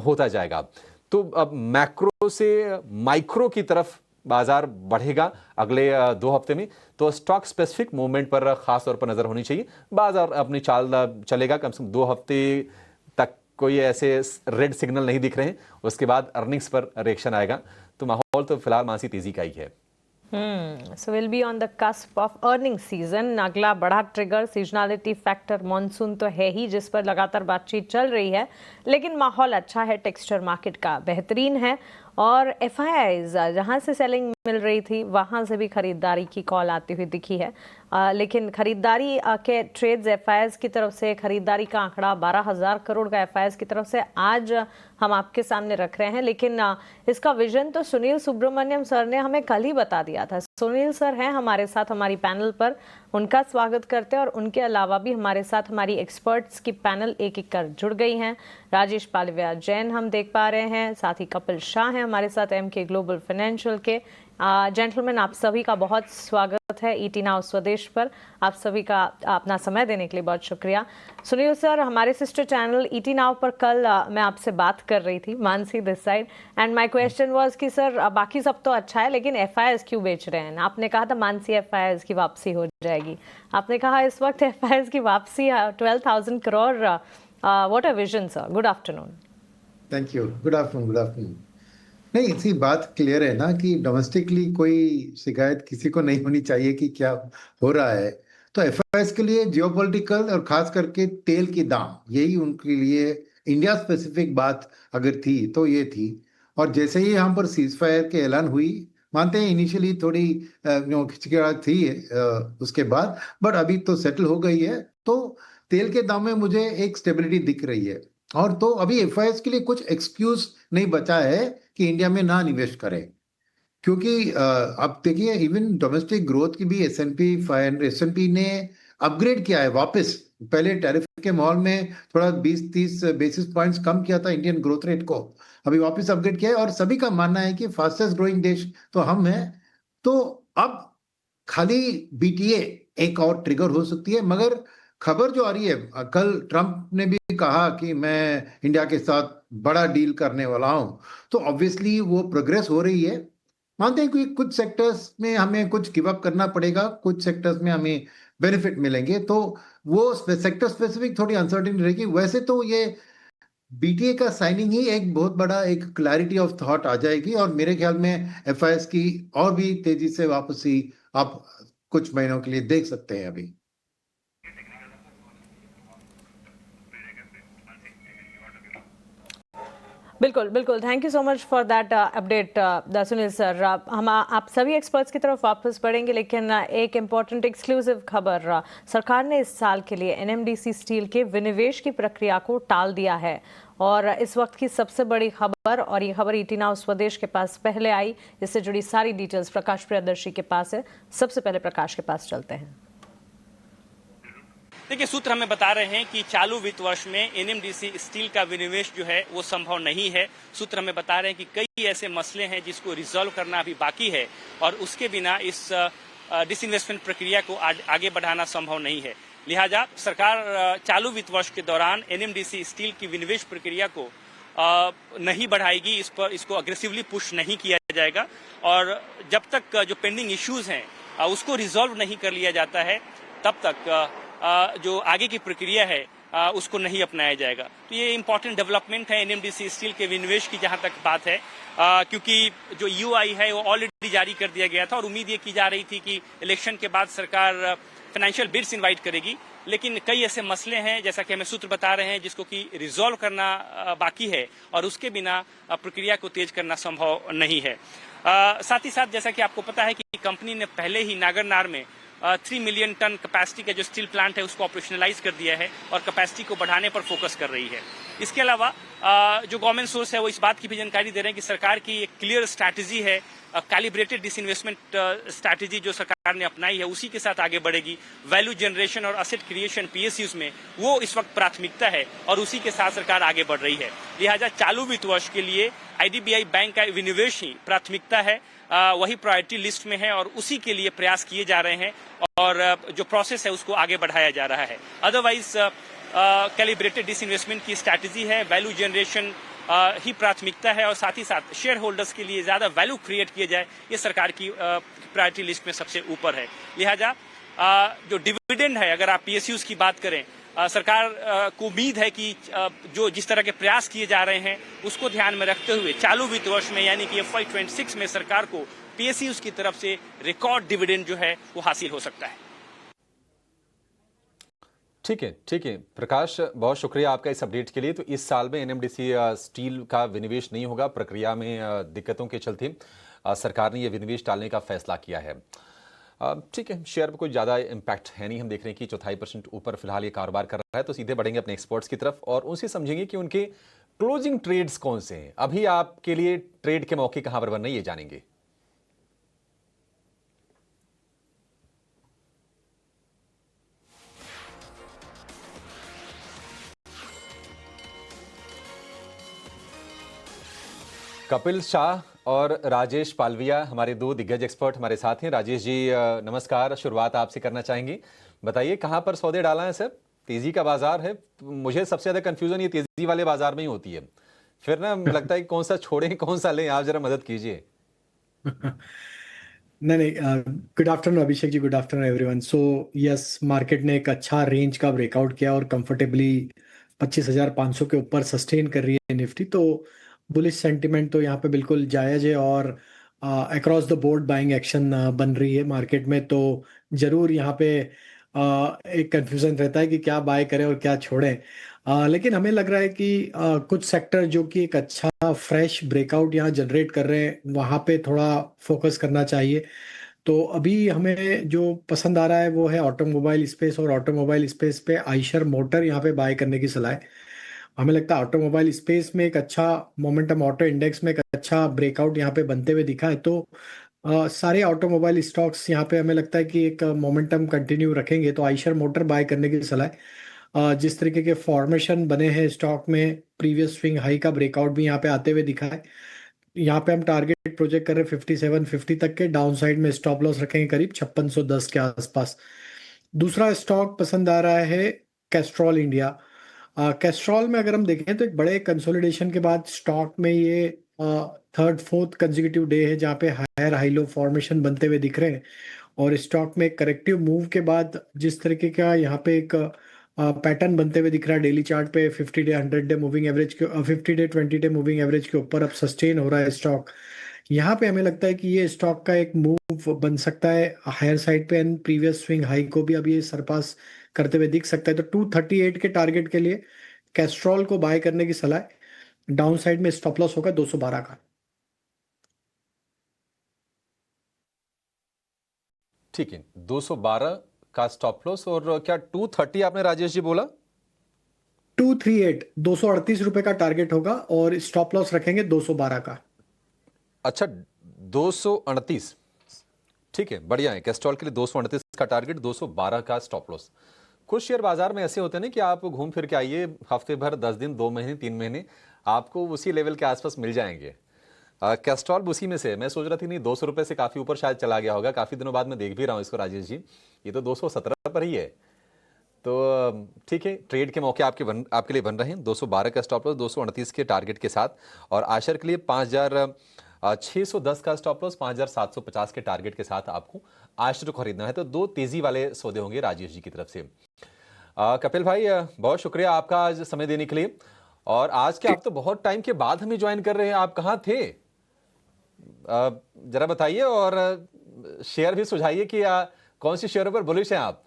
होता जाएगा। तो अब मैक्रो से माइक्रो की तरफ बाजार बढ़ेगा अगले 2 हफ्ते में। तो स्टॉक स्पेसिफिक मूवमेंट पर खास तौर पर नजर होनी चाहिए। बाजार अपनी चाल चलेगा, कम से कम 2 हफ्ते तक कोई ऐसे रेड सिग्नल नहीं दिख रहे हैं। उसके बाद अर्निंग्स पर रिएक्शन आएगा। तो माहौल तो फिलहाल मानसी तेजी का ही है। So we'll be on the cusp of earning season. अगला बड़ा ट्रिगर सीजनलिटी फैक्टर मॉनसून तो है ही, जिस पर लगातार बातचीत चल रही है, लेकिन माहौल अच्छा है, टेक्सचर मार्केट का बेहतरीन है और एफआईआईज जहां से सेलिंग मिल रही थी वहां से भी खरीदारी की कॉल आती हुई दिखी है। लेकिन खरीदारी के ट्रेड्स एफआईआईज की तरफ से खरीदारी का आंकड़ा 12,000 करोड़ का एफआईआईज की तरफ से आज हम आपके सामने रख रहे हैं। लेकिन इसका विजन तो सुनील सुब्रमण्यम सर ने हमें कल ही बता दिया था। सुनील सर हैं हमारे साथ हमारी पैनल पर, उनका स्वागत करते हैं। और उनके अलावा भी हमारे साथ हमारी एक्सपर्ट्स की पैनल एक एक कर जुड़ गई हैं। राजेश पालविया जैन हम देख पा रहे हैं, साथ ही कपिल शाह हैं हमारे साथ एमके ग्लोबल फाइनेंशियल के। जेंटलमैन, आप सभी का बहुत स्वागत है ईटी नाउ स्वदेश पर। आप सभी का अपना समय देने के लिए बहुत शुक्रिया। सुनील सर, हमारे सिस्टर चैनल ईटी नाउ पर कल मैं आपसे बात कर रही थी, Mansi this side, and my question was कि सर बाकी सब तो अच्छा है लेकिन एफआईआईज क्यों बेच रहे हैं? आपने कहा था मानसी एफआईआईज की वापसी हो जाएगी। आपने कहा इस वक्त एफआईआईज की वापसी 12,000 crore. What a vision sir. Good afternoon. Thank you. Good afternoon. नहीं, इसी बात क्लियर है ना कि डोमेस्टिकली कोई शिकायत किसी को नहीं होनी चाहिए कि क्या हो रहा है। तो एफआईआईज के लिए जियोपॉलिटिकल और खास करके तेल की दाम, यही उनके लिए इंडिया स्पेसिफिक बात अगर थी तो ये थी। और जैसे ही यहाँ पर सीज फायर के ऐलान हुई, मानते हैं इनिशियली थोड़ी खिचकिड़ाहट थी उसके बाद, बट अभी तो सेटल हो गई है। तो तेल के दाम में मुझे एक स्टेबिलिटी दिख रही है। और तो अभी एफआईआईज के लिए कुछ एक्सक्यूज नहीं बचा है कि इंडिया में ना निवेश करें, क्योंकि अब देखिए इवन डोमेस्टिक ग्रोथ की भी एसएनपी ने अपग्रेड किया है वापस। पहले टैरिफ के माहौल में थोड़ा 20-30 बेसिस पॉइंट्स कम किया था इंडियन ग्रोथ रेट को, अभी वापस अपग्रेड किया है। और सभी का मानना है कि फास्टेस्ट ग्रोइंग देश तो हम हैं। तो अब खाली बीटीए एक और ट्रिगर हो सकती है। मगर खबर जो आ रही है, कल ट्रंप ने भी कहा कि मैं इंडिया के साथ बड़ा डील करने वाला हूं, तो ऑब्वियसली वो प्रोग्रेस हो रही है। मानते हैं कि कुछ सेक्टर्स में हमें कुछ गिव अप करना पड़ेगा, कुछ सेक्टर्स में हमें बेनिफिट मिलेंगे, तो वो सेक्टर स्पेसिफिक थोड़ी अनसर्टेनिटी रहेगी। वैसे तो ये बीटीए का साइनिंग ही एक बहुत बड़ा एक क्लैरिटी ऑफ थॉट आ जाएगी और मेरे ख्याल में एफआईआईएस की और भी तेजी से वापसी आप कुछ महीनों के लिए देख सकते हैं अभी। बिल्कुल बिल्कुल, thank you so much for that update Sunil sir. हम आप सभी एक्सपर्ट्स की तरफ वापस बढ़ेंगे, लेकिन एक इम्पॉर्टेंट एक्सक्लूसिव खबर, सरकार ने इस साल के लिए एनएमडीसी स्टील के विनिवेश की प्रक्रिया को टाल दिया है। और इस वक्त की सबसे बड़ी खबर, और ये खबर ईटी नाउ स्वदेश के पास पहले आई, इससे जुड़ी सारी डिटेल्स प्रकाश प्रियदर्शी के पास है। सबसे पहले प्रकाश के पास चलते हैं। देखिए, सूत्र हमें बता रहे हैं कि चालू वित्त वर्ष में एनएमडीसी स्टील का विनिवेश जो है वो संभव नहीं है। सूत्र हमें बता रहे हैं कि कई ऐसे मसले हैं जिसको रिजॉल्व करना अभी बाकी है और उसके बिना इस डिसइन्वेस्टमेंट प्रक्रिया को आगे बढ़ाना संभव नहीं है। लिहाजा सरकार चालू वित्त वर्ष के दौरान एनएमडीसी स्टील की विनिवेश प्रक्रिया को नहीं बढ़ाएगी, इसको अग्रेसिवली पुश नहीं किया जाएगा। और जब तक जो पेंडिंग इश्यूज हैं उसको रिजॉल्व नहीं कर लिया जाता है, तब तक जो आगे की प्रक्रिया है उसको नहीं अपनाया जाएगा। तो ये इंपॉर्टेंट डेवलपमेंट है एनएमडीसी स्टील के विनिवेश की जहां तक बात है, क्योंकि जो ईओआई है वो ऑलरेडी जारी कर दिया गया था और उम्मीद ये की जा रही थी कि इलेक्शन के बाद सरकार फाइनेंशियल बिड्स इनवाइट करेगी, लेकिन कई ऐसे मसले हैं जैसा कि हमें सूत्र बता रहे हैं जिसको कि रिजॉल्व करना बाकी है और उसके बिना प्रक्रिया को तेज करना संभव नहीं है। साथ ही साथ जैसा कि आपको पता है कि कंपनी ने पहले ही नागरनार में 3 मिलियन टन कैपेसिटी का जो स्टील प्लांट है उसको ऑपरेशनलाइज कर दिया है और कैपेसिटी को बढ़ाने पर फोकस कर रही है। इसके अलावा जो गवर्नमेंट सोर्स है वो इस बात की भी जानकारी दे रहे हैं कि सरकार की एक क्लियर स्ट्रैटेजी है, कैलिब्रेटेड डिसइन्वेस्टमेंट स्ट्रैटेजी जो सरकार ने अपनाई है उसी के साथ आगे बढ़ेगी। वैल्यू जनरेशन और असेट क्रिएशन पीएसयूज में वो इस वक्त प्राथमिकता है और उसी के साथ सरकार आगे बढ़ रही है। लिहाजा चालू वित्त वर्ष के लिए आईडीबीआई बैंक का विनिवेश ही प्राथमिकता है, वही प्रायोरिटी लिस्ट में है और उसी के लिए प्रयास किए जा रहे हैं और जो प्रोसेस है उसको आगे बढ़ाया जा रहा है। अदरवाइज कैलिब्रेटेड डिसइन्वेस्टमेंट की स्ट्रैटेजी है, वैल्यू जनरेशन ही प्राथमिकता है और साथ ही साथ शेयर होल्डर्स के लिए ज्यादा वैल्यू क्रिएट किया जाए, ये सरकार की प्रायोरिटी लिस्ट में सबसे ऊपर है। लिहाजा जो डिविडेंड है, अगर आप पीएसयूज की बात करें, सरकार को उम्मीद है कि जो जिस तरह के प्रयास किए जा रहे हैं उसको ध्यान में रखते हुए चालू वित्त वर्ष में यानी कि FY26 में सरकार को पीएसयूज की तरफ से रिकॉर्ड डिविडेंड जो है वो हासिल हो सकता है। ठीक है प्रकाश, बहुत शुक्रिया आपका इस अपडेट के लिए। तो इस साल में एनएमडीसी स्टील का विनिवेश नहीं होगा, प्रक्रिया में दिक्कतों के चलते सरकार ने यह विनिवेश टालने का फैसला किया है। ठीक है, शेयर पर कोई ज़्यादा इम्पैक्ट है नहीं। हम देख रहे हैं कि 0.25% ऊपर फिलहाल ये कारोबार कर रहा है। तो सीधे बढ़ेंगे अपने एक्सपर्ट्स की तरफ और उनसे समझेंगे कि उनके क्लोजिंग ट्रेड्स कौन से हैं। अभी आपके लिए ट्रेड के मौके कहां पर बन रहे हैं ये जानेंगे। कपिल शाह और राजेश पालविया हमारे दो दिग्गज एक्सपर्ट हमारे साथ हैं। राजेश जी नमस्कार, शुरुआत आपसे करना चाहेंगे। बताइए कहां पर सौदे डाला है सर? तेजी का बाजार है, मुझे सबसे ज्यादा कंफ्यूजन ये तेजी वाले बाजार में ही होती है, फिर ना लगता है कि कौन सा छोड़ें कौन सा लें, आप जरा मदद कीजिए। नहीं, good afternoon Abhishek ji, good afternoon everyone. So yes, market ने एक अच्छा रेंज का ब्रेकआउट किया और कंफर्टेबली 25,500 के ऊपर सस्टेन कर रही है निफ्टी। तो बुलिश सेंटिमेंट तो यहाँ पे बिल्कुल जायज है और across the board buying action बन रही है मार्केट में। तो जरूर यहाँ पे एक कंफ्यूजन रहता है कि क्या बाय करें और क्या छोड़ें। लेकिन हमें लग रहा है कि कुछ सेक्टर जो कि एक अच्छा फ्रेश ब्रेकआउट यहाँ जनरेट कर रहे हैं वहाँ पे थोड़ा फोकस करना चाहिए। तो अभी हमें जो पसंद आ रहा है वो है ऑटोमोबाइल स्पेस, और ऑटोमोबाइल स्पेस पे आइशर मोटर यहाँ पे बाय करने की सलाह है। हमें लगता है ऑटोमोबाइल स्पेस में एक अच्छा मोमेंटम, ऑटो इंडेक्स में एक अच्छा ब्रेकआउट यहाँ पे बनते हुए दिखा है। तो सारे ऑटोमोबाइल स्टॉक्स यहाँ पे हमें लगता है कि एक मोमेंटम कंटिन्यू रखेंगे, तो आइशर मोटर बाय करने की सलाह है। जिस तरीके के फॉर्मेशन बने हैं स्टॉक में, प्रीवियस स्विंग हाई का ब्रेकआउट भी यहाँ पे आते हुए दिखा है। यहाँ पे हम टारगेट प्रोजेक्ट कर रहे हैं 5750 तक के, डाउन साइड में स्टॉप लॉस रखेंगे करीब 5610 के आसपास। दूसरा स्टॉक पसंद आ रहा है कैस्ट्रॉल इंडिया। कैस्ट्रॉल में अगर हम देखें तो एक बड़े कंसोलिडेशन के बाद स्टॉक में ये थर्ड फोर्थ कंसेक्यूटिव डे है जहाँ पे हायर हाई लो फॉर्मेशन बनते हुए दिख रहे हैं। और स्टॉक में करेक्टिव मूव के बाद जिस तरीके का यहाँ पे एक पैटर्न बनते हुए दिख रहा है डेली चार्ट पे, 50 डे 100 डे मूविंग एवरेज के 50 डे 20 डे मूविंग एवरेज के ऊपर अब सस्टेन हो रहा है स्टॉक। यहाँ पे हमें लगता है कि ये स्टॉक का एक मूव बन सकता है हायर साइड पे, एंड प्रीवियस स्विंग हाई को भी अब ये सरपास करते हुए दिख सकता है। तो 238 के टारगेट के लिए कैस्ट्रॉल को बाय करने की सलाह है। डाउन साइड में स्टॉप लॉस होगा 212 का। ठीक है, 212 का स्टॉप लॉस। और क्या 230 आपने राजेश जी बोला? 238 238 रुपए का टारगेट होगा और स्टॉप लॉस रखेंगे 212 का। अच्छा, 238, ठीक है, बढ़िया है। कैस्ट्रॉल के लिए 238 का टारगेट, 212 का स्टॉप लॉस। कुछ शेयर बाजार में ऐसे होते हैं ना कि आप घूम फिर के आइए हफ्ते भर, 10 दिन, 2 महीने, 3 महीने, आपको उसी लेवल के आसपास मिल जाएंगे। कैस्ट्रॉल उसी में से मैं सोच रहा थी नहीं 200 रुपए से काफी ऊपर शायद चला गया होगा, काफी दिनों बाद मैं देख भी रहा हूं इसको राजेश जी, ये तो 217 पर ही है। तो ठीक है, ट्रेड के मौके आपके लिए बन रहे हैं। 212 का स्टॉप लॉस, 229 के टारगेट के साथ, और आशर के लिए 5610 का स्टॉप लॉस, 5750 के टारगेट के साथ आपको आशर को खरीदना है। तो दो तेजी वाले सौदे होंगे राजेश जी की तरफ से। कपिल भाई, बहुत शुक्रिया आपका आज समय देने के लिए। और आज के आप तो बहुत टाइम के बाद हमें ज्वाइन कर रहे हैं, आप कहाँ थे? जरा बताइए, और शेयर भी सुझाइए कि कौन सी शेयरों पर बुलिश हैं आप?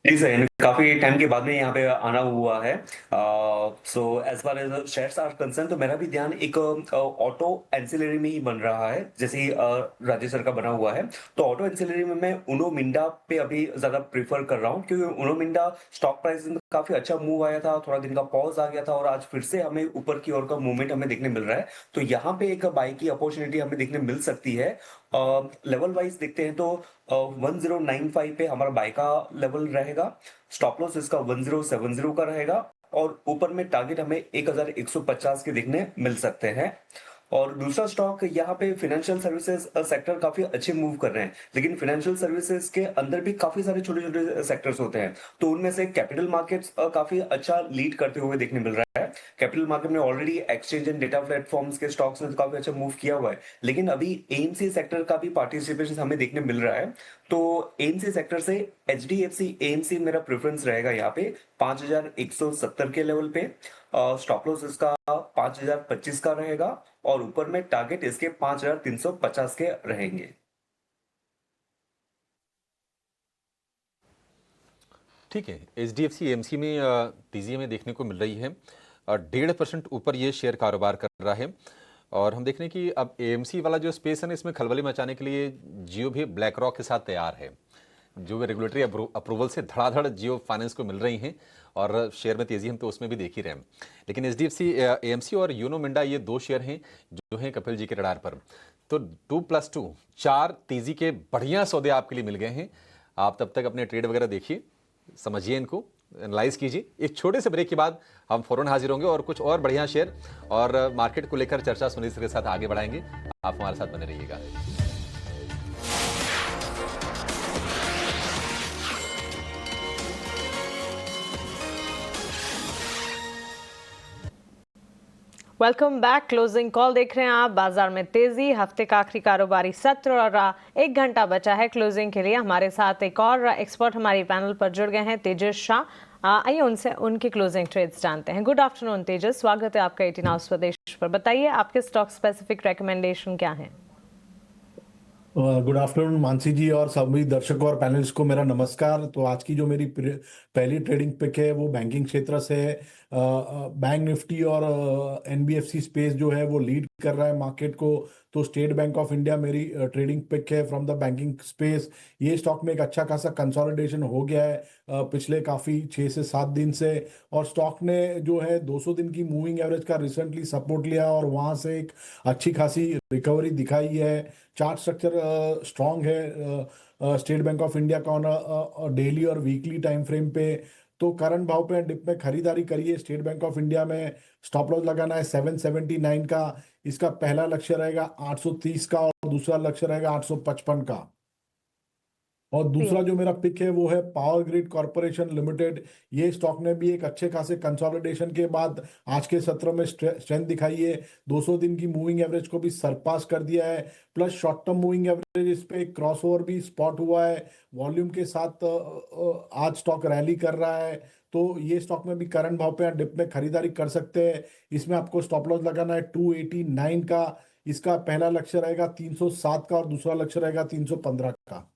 जी सर, काफी टाइम के बाद में यहाँ पे आना हुआ है। So as far as shares are concern, तो मेरा भी ध्यान एक ऑटो एंसिलरी में ही बन रहा है, जैसे ही राजेश सर का बना हुआ है। तो ऑटो एंसिलरी में मैं उनो मिंडा पे अभी ज्यादा प्रीफर कर रहा हूँ, क्योंकि उनो मिंडा स्टॉक प्राइस में काफी अच्छा मूव आया था, थोड़ा दिन का पॉज आ गया था, और आज फिर से हमें ऊपर की ओर का मूवमेंट हमें देखने मिल रहा है। तो यहाँ पे एक बाई की अपॉर्चुनिटी हमें देखने मिल सकती है। लेवल वाइज देखते हैं तो 1095 पे हमारा बाय का लेवल रहेगा, स्टॉप लॉस इसका 1070 का रहेगा, और ऊपर में टारगेट हमें 1150 के देखने मिल सकते हैं। और दूसरा स्टॉक यहाँ पे फाइनेंशियल सर्विसेज सेक्टर काफी अच्छे मूव कर रहे हैं, लेकिन फाइनेंशियल सर्विसेज के अंदर भी काफी सारे छोटे छोटे सेक्टर्स होते हैं। तो उनमें से कैपिटल मार्केट्स काफी अच्छा लीड करते हुए देखने मिल रहा है। कैपिटल मार्केट में already exchange and data platforms के स्टॉक्स ने काफी अच्छा मूव किया हुआ है, लेकिन अभी एएमसी सेक्टर का भी पार्टिसिपेशन हमें देखने मिल रहा है। तो एएमसी सेक्टर से एचडीएफसी एएमसी मेरा प्रेफरेंस रहेगा यहाँ पे 5170 के लेवल पे। स्टॉप लॉस इसका 5025 का रहेगा, और ऊपर में टारगेट इसके 5350 के रहेंगे। ठीक है, एचडीएफसी एएमसी में तेजी में देखने को मिल रही है, 1.5% ऊपर ये शेयर कारोबार कर रहा है। और हम देख रहे हैं कि अब एएमसी वाला जो स्पेस है ना, इसमें खलबली मचाने के लिए जियो भी ब्लैक रॉक के साथ तैयार है। जो भी रेगुलेटरी अप्रूवल से धड़ाधड़ जियो फाइनेंस को मिल रही हैं, और शेयर में तेजी हम तो उसमें भी देख ही रहे हैं। लेकिन एचडीएफसी एएमसी और यूनो मिंडा, ये दो शेयर हैं जो हैं कपिल जी के रडार पर। तो 2+2 4 तेजी के बढ़िया सौदे आपके लिए मिल गए हैं। आप तब तक अपने ट्रेड वगैरह देखिए, समझिए, इनको एनालाइज कीजिए। एक छोटे से ब्रेक के बाद हम फौरन हाजिर होंगे और कुछ और बढ़िया शेयर और मार्केट को लेकर चर्चा सुनील सर के साथ आगे बढ़ाएंगे। आप हमारे साथ बने रहिएगा। Welcome back. क्लोजिंग कॉल देख रहे हैं आप। बाजार में तेजी, हफ्ते का आखिरी कारोबारी सत्र और 1 घंटा बचा है क्लोजिंग के लिए। हमारे साथ एक और एक्सपर्ट हमारी पैनल पर जुड़ गए हैं, तेजस शाह। आइए उनसे उनकी क्लोजिंग ट्रेड्स जानते हैं। गुड आफ्टरनून तेजस, स्वागत है आपका 18 आवर्स स्वदेश पर। बताइए आपके स्टॉक स्पेसिफिक रिकमेंडेशन क्या है? गुड आफ्टरनून मानसी जी, और सभी दर्शकों और पैनलिस्ट को मेरा नमस्कार। तो आज की जो मेरी पहली ट्रेडिंग पिक है वो बैंकिंग क्षेत्र से है। बैंक निफ्टी और एनबीएफसी स्पेस जो है वो लीड कर रहा है मार्केट को। तो स्टेट बैंक ऑफ इंडिया मेरी ट्रेडिंग पिक है फ्रॉम द बैंकिंग स्पेस। ये स्टॉक में एक अच्छा खासा कंसोलिडेशन हो गया है पिछले काफ़ी 6 से 7 दिन से, और स्टॉक ने जो है 200 दिन की मूविंग एवरेज का रिसेंटली सपोर्ट लिया और वहाँ से एक अच्छी खासी रिकवरी दिखाई है। चार्ट स्ट्रक्चर स्ट्रांग है स्टेट बैंक ऑफ इंडिया का ऑन डेली और वीकली टाइम फ्रेम पे। तो करंट भाव पे डिप में खरीदारी करिए। स्टेट बैंक ऑफ इंडिया में स्टॉप लॉस लगाना है 779 का। इसका पहला लक्ष्य रहेगा 830 का, और दूसरा लक्ष्य रहेगा 855 का। और दूसरा जो मेरा पिक है वो है पावर ग्रिड कॉर्पोरेशन लिमिटेड। ये स्टॉक ने भी एक अच्छे खासे कंसोलिडेशन के बाद आज के सत्र में स्ट्रेंथ दिखाई है। 200 दिन की मूविंग एवरेज को भी सरपास कर दिया है, plus short term moving average इस पे एक क्रॉसओवर भी स्पॉट हुआ है। वॉल्यूम के साथ आज स्टॉक रैली कर रहा है। तो ये स्टॉक में भी करंट भाव पे डिप में खरीदारी कर सकते हैं। इसमें आपको स्टॉप लॉस लगाना है 289 का। इसका पहला लक्ष्य रहेगा 307 का, और दूसरा लक्ष्य रहेगा 315 का।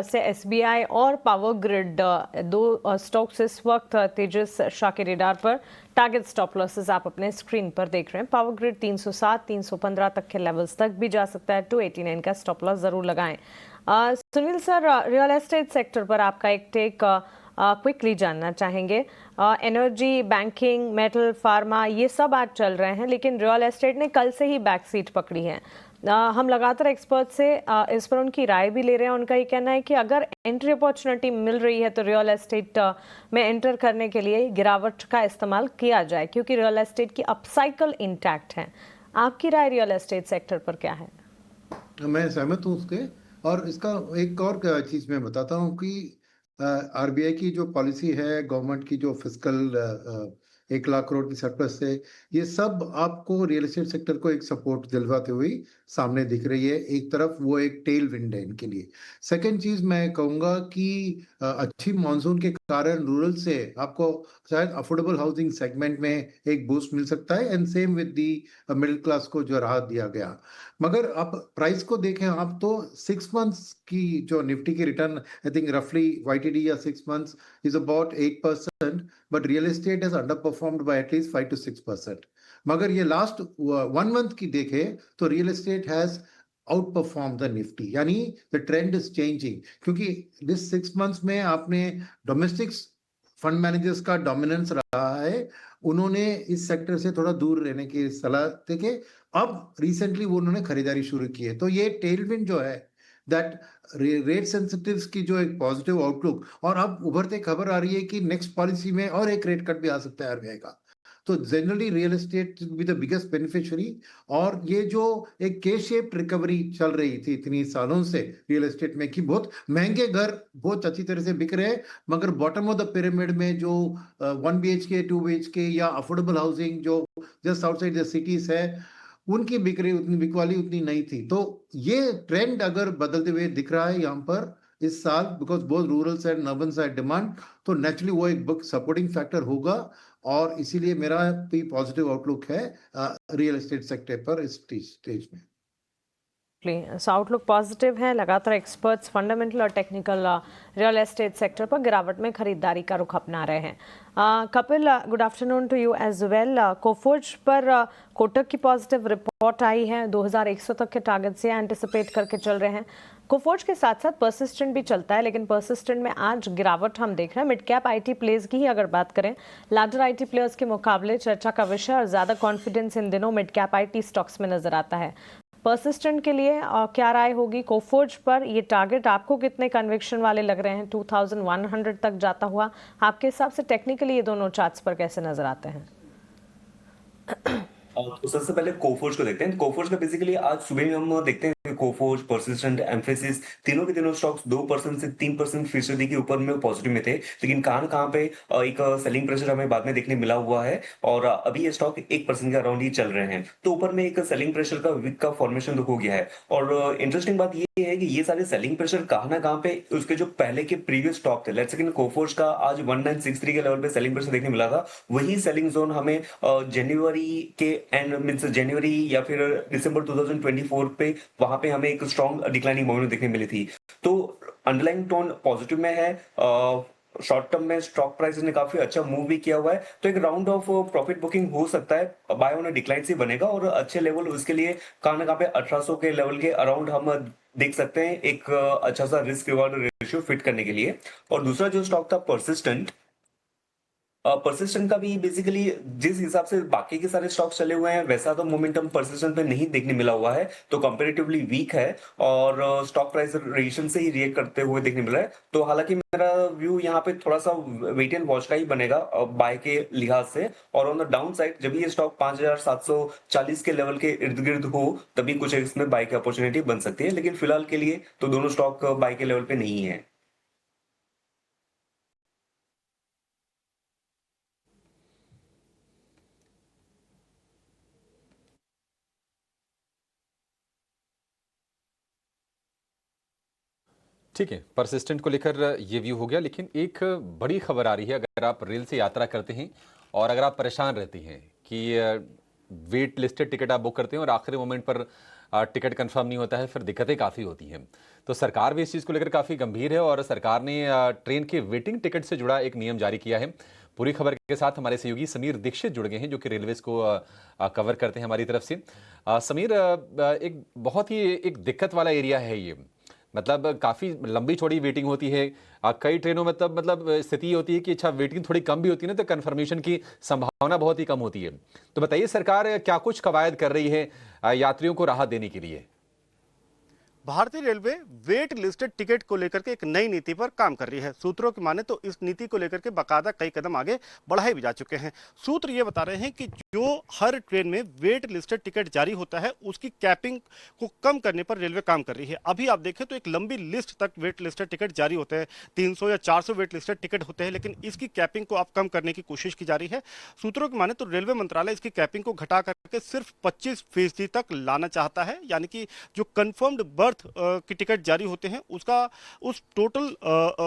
से एसबीआई और पावर ग्रिड, दो स्टॉक्स इस वक्त तेजस शाह के रडार पर। टारगेट स्टॉप लॉसेस आप अपने स्क्रीन पर देख रहे हैं। पावर ग्रिड 307 315 तक के लेवल्स तक भी जा सकता है। 289 का स्टॉप लॉस जरूर लगाएं। Sunil sir, real estate sector पर आपका एक टेक क्विकली जानना चाहेंगे। एनर्जी, बैंकिंग, मेटल, फार्मा, ये सब आज चल रहे हैं, लेकिन रियल एस्टेट ने कल से ही बैक सीट पकड़ी है। हम लगातार एक्सपर्ट से इस पर उनकी राय भी ले रहे हैं। उनका ये कहना है कि अगर एंट्री अपॉर्चुनिटी मिल रही है तो रियल एस्टेट में एंटर करने के लिए गिरावट का इस्तेमाल किया जाए, क्योंकि रियल एस्टेट की अपसाइकल इंटैक्ट है। आपकी राय रियल एस्टेट सेक्टर पर क्या है? मैं सहमत हूँ उसके, और इसका एक और चीज मैं बताता हूँ कि आरबीआई की जो पॉलिसी है, गवर्नमेंट की जो फिस्कल 1 लाख करोड़ की सरप्लस से, ये सब आपको रियल एस्टेट सेक्टर को एक सपोर्ट दिलवाते हुए सामने दिख रही है। एक तरफ वो एक टेल विंड है इनके लिए। सेकंड चीज मैं कहूंगा कि अच्छी मानसून के कारण रूरल से आपको शायद अफोर्डेबल हाउसिंग सेगमेंट में एक बूस्ट मिल सकता है, and same with the middle class को जो राहत दिया गया। मगर आप प्राइस को देखें आप तो 6 मंथ्स की जो निफ्टी की रिटर्न, आई थिंक रफली वाईटीडी या 6 months is about 8%, but real estate has under performed by at least 5 to 6%। मगर ये लास्ट 1 मंथ की देखे तो real estate has out perform the Nifty, यानी द ट्रेंड इज चेंजिंग, क्योंकि दिस 6 मंथ्स में आपने डोमेस्टिक फंड मैनेजर्स का डोमिनेंस रहा है, उन्होंने इस सेक्टर से थोड़ा दूर रहने की सलाह देके अब रिसेंटली वो उन्होंने खरीदारी शुरू की है। तो ये टेलविंड जो है, दैट रेट सेंसिटिव्स की जो एक पॉजिटिव आउटलुक, और अब उभरते खबर आ रही है कि नेक्स्ट पॉलिसी में और एक रेट कट भी आ सकता है आरबीआई का, तो generally real estate with the biggest beneficiary. और ये जो एक के शेप्ड रिकवरी चल रही थी इतनी सालों से रियल एस्टेट में, कि बहुत महंगे घर बहुत अच्छी तरह से बिक रहे हैं, मगर बॉटम ऑफ द पिरामिड में जो 1 BHK 2 BHK या अफोर्डेबल हाउसिंग जो जस्ट आउटसाइड द सिटीज है, उनकी बिक्री उतनी बिकवाली उतनी नहीं थी। तो ये ट्रेंड अगर बदलते हुए दिख रहा है यहाँ पर इस साल, because both rural side urban side demand, तो नेचुरली वो एक बुक सपोर्टिंग फैक्टर होगा, और इसीलिए मेरा भी पॉजिटिव आउटलुक है रियल एस्टेट सेक्टर पर इस स्टेज में। आउटलुक पॉजिटिव है। लगातार एक्सपर्ट्स फंडामेंटल और टेक्निकल रियल एस्टेट सेक्टर पर गिरावट में खरीदारी का रुख अपना रहे हैं। Kapil, good afternoon to you as well. Coforge पर कोटक की पॉजिटिव रिपोर्ट आई है, 2100 तक के टारगेट से एंटिसिपेट करके चल रहे हैं। कोफोर्ज के साथ साथ परसिस्टेंट भी चलता है, लेकिन परसिस्टेंट में आज गिरावट हम देख रहे हैं। मिड कैप आईटी प्लेयर्स की ही अगर बात करें, लैडर आईटी प्लेयर्स के मुकाबले चर्चा का विषय और ज्यादा कॉन्फिडेंस इन दिनों मिड कैप आईटी स्टॉक्स में नजर आता है। परसिस्टेंट के लिए क्या राय होगी? कोफोर्ज पर ये टारगेट आपको कितने कन्विक्शन वाले लग रहे हैं? 2100 तक जाता हुआ आपके हिसाब से टेक्निकली ये दोनों चार्ट्स पर कैसे नजर आते हैं? तो सबसे पहले कोफोर्ज को देखते हैं। कोफोर्ज का बेसिकली आज सुबह में हम देखते हैं कोफोर्ज, परसिस्टेंट, एम्फेसिस, तीनों के तीनों स्टॉक्स 2% से 3% फीसदी के ऊपर में पॉजिटिव में थे, लेकिन कहां पे एक सेलिंग प्रेशर हमें बाद में देखने मिला हुआ है, और अभी ये स्टॉक 1% के अराउंड ही चल रहे हैं। तो ऊपर में एक सेलिंग प्रेशर का वीक का फॉर्मेशन हो गया है। और इंटरेस्टिंग बात ये है कि ये सारे सेलिंग प्रेशर कहां पे उसके जो पहले के प्रीवियस स्टॉक थे, लेट्स से कोफोर्ज का आज 1963 के लेवल पे सेलिंग प्रेशर देखने मिला था, वही सेलिंग जोन हमें जनवरी के एंड मींस जनवरी या फिर दिसंबर 2024 पे वहां पे हमें एक स्ट्रॉन्ग डिक्लाइनिंग मूवमेंट देखने मिली थी। तो अंडरलाइंग टोन पॉजिटिव में है। शॉर्ट टर्म में स्टॉक प्राइस ने काफी अच्छा मूव भी किया हुआ है, तो एक राउंड ऑफ प्रॉफिट बुकिंग हो सकता है। बाय ऑन डिक्लाइन से बनेगा, और अच्छे लेवल उसके लिए कहां पे 1800 के लेवल के अराउंड हम देख सकते हैं एक अच्छा सा रिस्क रिवॉर्ड रेशियो फिट करने के लिए। और दूसरा जो स्टॉक था परसिस्टेंट, परसिस्टेंट का भी बेसिकली जिस हिसाब से बाकी के सारे स्टॉक्स चले हुए हैं वैसा तो मोमेंटम परसिस्टेंट पे नहीं देखने मिला हुआ है, तो कंपैरेटिवली वीक है, और स्टॉक प्राइस रिएक्शन से ही रिएक्ट करते हुए देखने मिल रहा है। तो हालांकि मेरा व्यू यहाँ पे थोड़ा सा वेट एंड वॉच का ही बनेगा बाय के लिहाज से, और ऑन द डाउन साइड जब ये स्टॉक 5740 के लेवल के इर्द गिर्द हो तभी कुछ इसमें बाय की अपॉर्चुनिटी बन सकती है, लेकिन फिलहाल के लिए तो दोनों स्टॉक बाय के लेवल पे नहीं है। ठीक है, परसिस्टेंट को लेकर ये व्यू हो गया, लेकिन एक बड़ी खबर आ रही है। अगर आप रेल से यात्रा करते हैं और अगर आप परेशान रहते हैं कि वेट लिस्टेड टिकट आप बुक करते हैं और आखिरी मोमेंट पर टिकट कंफर्म नहीं होता है, फिर दिक्कतें काफ़ी होती हैं। तो सरकार भी इस चीज़ को लेकर काफ़ी गंभीर है, और सरकार ने ट्रेन के वेटिंग टिकट से जुड़ा एक नियम जारी किया है। पूरी खबर के साथ हमारे सहयोगी समीर दीक्षित जुड़ गए हैं, जो कि रेलवेज को कवर करते हैं हमारी तरफ से। समीर, एक बहुत ही एक दिक्कत वाला एरिया है ये, मतलब काफ़ी लंबी चौड़ी वेटिंग होती है। कई ट्रेनों में तब मतलब स्थिति होती है कि अच्छा वेटिंग थोड़ी कम भी होती है ना, तो कन्फर्मेशन की संभावना बहुत ही कम होती है। तो बताइए सरकार क्या कुछ कवायद कर रही है यात्रियों को राहत देने के लिए? भारतीय रेलवे वेट लिस्टेड टिकट को लेकर के एक नई नीति पर काम कर रही है। सूत्रों की माने तो इस नीति को लेकर के बाकायदा कई कदम आगे बढ़ाए भी जा चुके हैं। सूत्र ये बता रहे हैं कि जो हर ट्रेन में वेट लिस्टेड टिकट जारी होता है उसकी कैपिंग को कम करने पर रेलवे काम कर रही है। अभी आप देखें तो एक लंबी लिस्ट तक वेट लिस्टेड टिकट जारी होते हैं, 300 या 400 वेट लिस्टेड टिकट होते हैं, लेकिन इसकी कैपिंग को अब कम करने की कोशिश की जा रही है। सूत्रों की माने तो रेलवे मंत्रालय इसकी कैपिंग को घटा करके सिर्फ 25% तक लाना चाहता है, यानी कि जो कंफर्म्ड बर्थ की टिकट जारी होते हैं उसका उस टोटल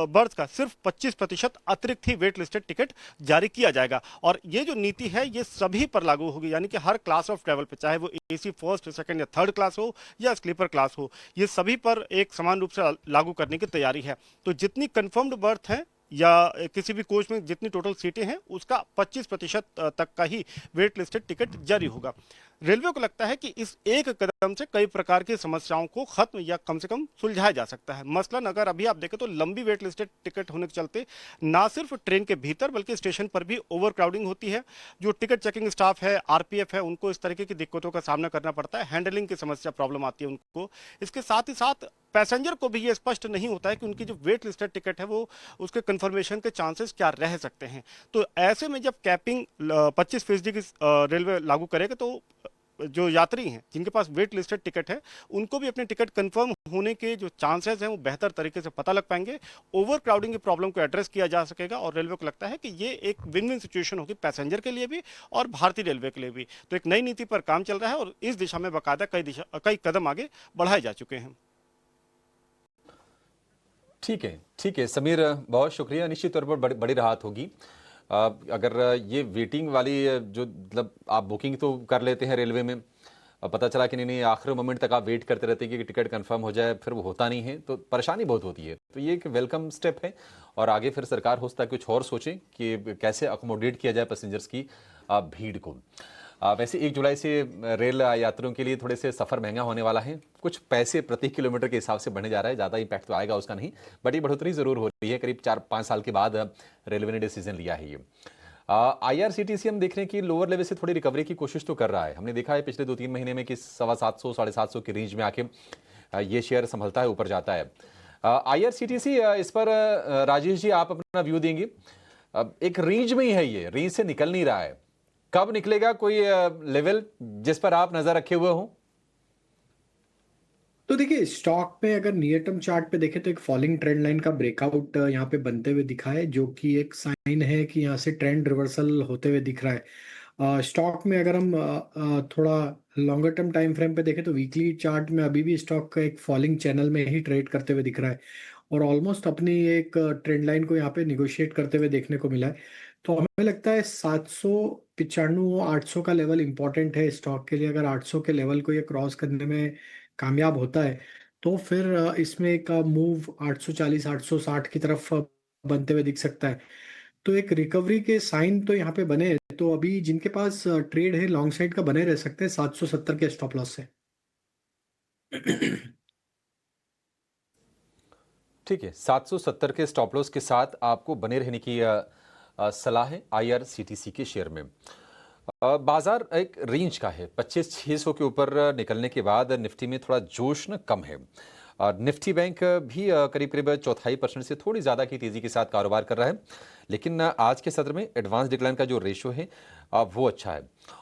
बर्थ का सिर्फ 25% अतिरिक्त ही वेट लिस्टेड टिकट जारी किया जाएगा। और ये जो नीति है ये सभी पर लागू होगी, यानी कि हर क्लास ऑफ ट्रैवल पे, चाहे वो एसी फर्स्ट, सेकंड या थर्ड क्लास हो या स्लीपर क्लास हो, ये सभी पर एक समान रूप से लागू करने की तैयारी है। तो जितनी कंफर्म्ड बर्थ है या किसी भी कोच में जितनी टोटल सीटें हैं उसका 25% तक का ही वेट लिस्टेड टिकट जारी होगा। रेलवे को लगता है कि इस एक कदम से कई प्रकार की समस्याओं को खत्म या कम से कम सुलझाया जा सकता है। मसलन अगर अभी आप देखें तो लंबी वेट लिस्टेड टिकट होने के चलते ना सिर्फ ट्रेन के भीतर बल्कि स्टेशन पर भी ओवर क्राउडिंग होती है। जो टिकट चेकिंग स्टाफ है, आरपीएफ है, उनको इस तरीके की दिक्कतों का सामना करना पड़ता है, हैंडलिंग की समस्या प्रॉब्लम आती है उनको। इसके साथ ही साथ पैसेंजर को भी ये स्पष्ट नहीं होता है कि उनकी जो वेट लिस्टेड टिकट है वो उसके कंफर्मेशन के चांसेस क्या रह सकते हैं। तो ऐसे में जब कैपिंग 25% की रेलवे लागू करेगा तो जो यात्री हैं जिनके पास वेट लिस्टेड टिकट है उनको भी अपने टिकट कंफर्म होने के जो चांसेस हैं वो बेहतर तरीके से पता लग पाएंगे। ओवर क्राउडिंग की प्रॉब्लम को एड्रेस किया जा सकेगा और रेलवे को लगता है कि ये एक विन विन सिचुएशन होगी पैसेंजर के लिए भी और भारतीय रेलवे के लिए भी। तो एक नई नीति पर काम चल रहा है और इस दिशा में बाकायदा कई कदम आगे बढ़ाए जा चुके हैं। ठीक है समीर, बहुत शुक्रिया। निश्चित तौर पर बड़ी राहत होगी अगर ये वेटिंग वाली जो मतलब आप बुकिंग तो कर लेते हैं रेलवे में, पता चला कि नहीं आखिरी मोमेंट तक आप वेट करते रहते हैं कि टिकट कंफर्म हो जाए, फिर वो होता नहीं है तो परेशानी बहुत होती है। तो ये एक वेलकम स्टेप है और आगे फिर सरकार हो सकता है कुछ और सोचे कि कैसे अकोमोडेट किया जाए पैसेंजर्स की भीड़ को। वैसे 1 जुलाई से रेल यात्रियों के लिए थोड़े से सफ़र महंगा होने वाला है, कुछ पैसे प्रति किलोमीटर के हिसाब से बढ़ने जा रहा है, ज़्यादा इम्पैक्ट तो आएगा उसका नहीं, बट ये बढ़ोतरी ज़रूर हो रही है। करीब 4-5 साल के बाद रेलवे ने डिसीजन लिया है ये। IRCTC हम देख रहे हैं कि लोअर लेवल से थोड़ी रिकवरी की कोशिश तो कर रहा है। हमने देखा है पिछले 2-3 महीने में कि 750 750 की रेंज में आके ये शेयर संभलता है, ऊपर जाता है। IRCTC इस पर राजेश जी आप अपना व्यू देंगे। एक रेंज में ही है, ये रेंज से निकल नहीं रहा है, कब निकलेगा कोई लेवल जिस पर आप नजर रखे हुए हो? तो देखिए स्टॉक पे अगर नियर टर्म चार्ट पे देखें तो एक फॉलिंग ट्रेंड लाइन का ब्रेकआउट यहाँ पे बनते हुए दिखा है, जो कि एक साइन है कि यहाँ से ट्रेंड रिवर्सल होते हुए दिख रहा है। स्टॉक में अगर हम थोड़ा लॉन्गर टर्म टाइम फ्रेम पे देखें तो वीकली चार्ट में अभी भी स्टॉक का एक फॉलिंग चैनल में ही ट्रेड करते हुए दिख रहा है और ऑलमोस्ट अपनी एक ट्रेंड लाइन को यहाँ पे निगोशिएट करते हुए देखने को मिला है। तो हमें लगता है 795 800 का लेवल इंपॉर्टेंट है स्टॉक के लिए। अगर 800 के लेवल को ये क्रॉस करने में कामयाब होता है तो फिर इसमें एक मूव 840 860 की तरफ बनते हुए दिख सकता है। तो एक रिकवरी के साइन तो यहाँ पे बने हैं। तो अभी जिनके पास ट्रेड है लॉन्ग साइड का बने रह सकते हैं 770 के स्टॉप लॉस से। ठीक है, 770 के स्टॉप लॉस के साथ आपको बने रहने की सलाह है IRCTC के शेयर में। बाजार एक रेंज का है, 25,600 के ऊपर निकलने के बाद निफ्टी में थोड़ा जोश न कम है। निफ्टी बैंक भी करीब करीब 0.25% से थोड़ी ज़्यादा की तेज़ी के साथ कारोबार कर रहा है, लेकिन आज के सत्र में एडवांस डिक्लाइन का जो रेशियो है वो अच्छा है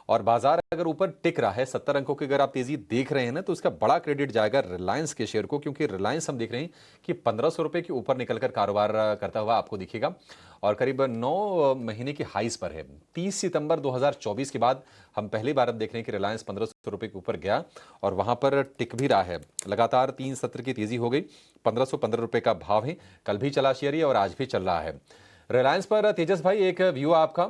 और बाजार अगर ऊपर टिक रहा है 70 अंकों की अगर आप तेज़ी देख रहे हैं ना, तो इसका बड़ा क्रेडिट जाएगा रिलायंस के शेयर को, क्योंकि रिलायंस हम देख रहे हैं कि 1500 रुपये के ऊपर निकलकर कारोबार करता हुआ आपको दिखेगा और करीब 9 महीने की हाइस पर है। 30 सितंबर 2024 के बाद हम पहली बार देख रहे हैं कि रिलायंस 1500 रुपये के ऊपर गया और वहां पर टिक भी रहा है। लगातार 3 सत्र की तेजी हो गई, 1515 रुपये का भाव है, कल भी चला शेयर और आज भी चल रहा है। रिलायंस पर तेजस भाई एक व्यू आपका,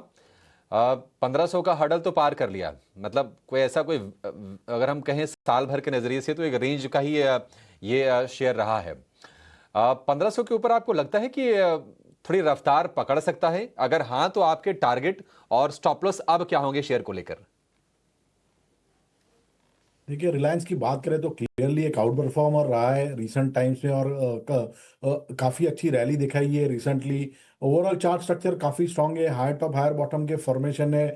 1500 का हर्डल तो पार कर लिया, मतलब कोई ऐसा कोई अगर हम कहें साल भर के नजरिए से तो एक रेंज का ही ये शेयर रहा है। 1500 के ऊपर आपको लगता है कि थोड़ी रफ्तार पकड़ सकता है? अगर हाँ तो आपके टारगेट और स्टॉप लॉस अब क्या होंगे शेयर को लेकर? देखिए रिलायंस की बात करें तो क्लियरली एक आउट परफॉर्मर रहा है रिसेंट टाइम्स में और काफी अच्छी रैली दिखाई है रिसेंटली। ओवरऑल चार्ट स्ट्रक्चर काफी स्ट्रांग है, हायर टॉप हायर बॉटम के फॉर्मेशन है।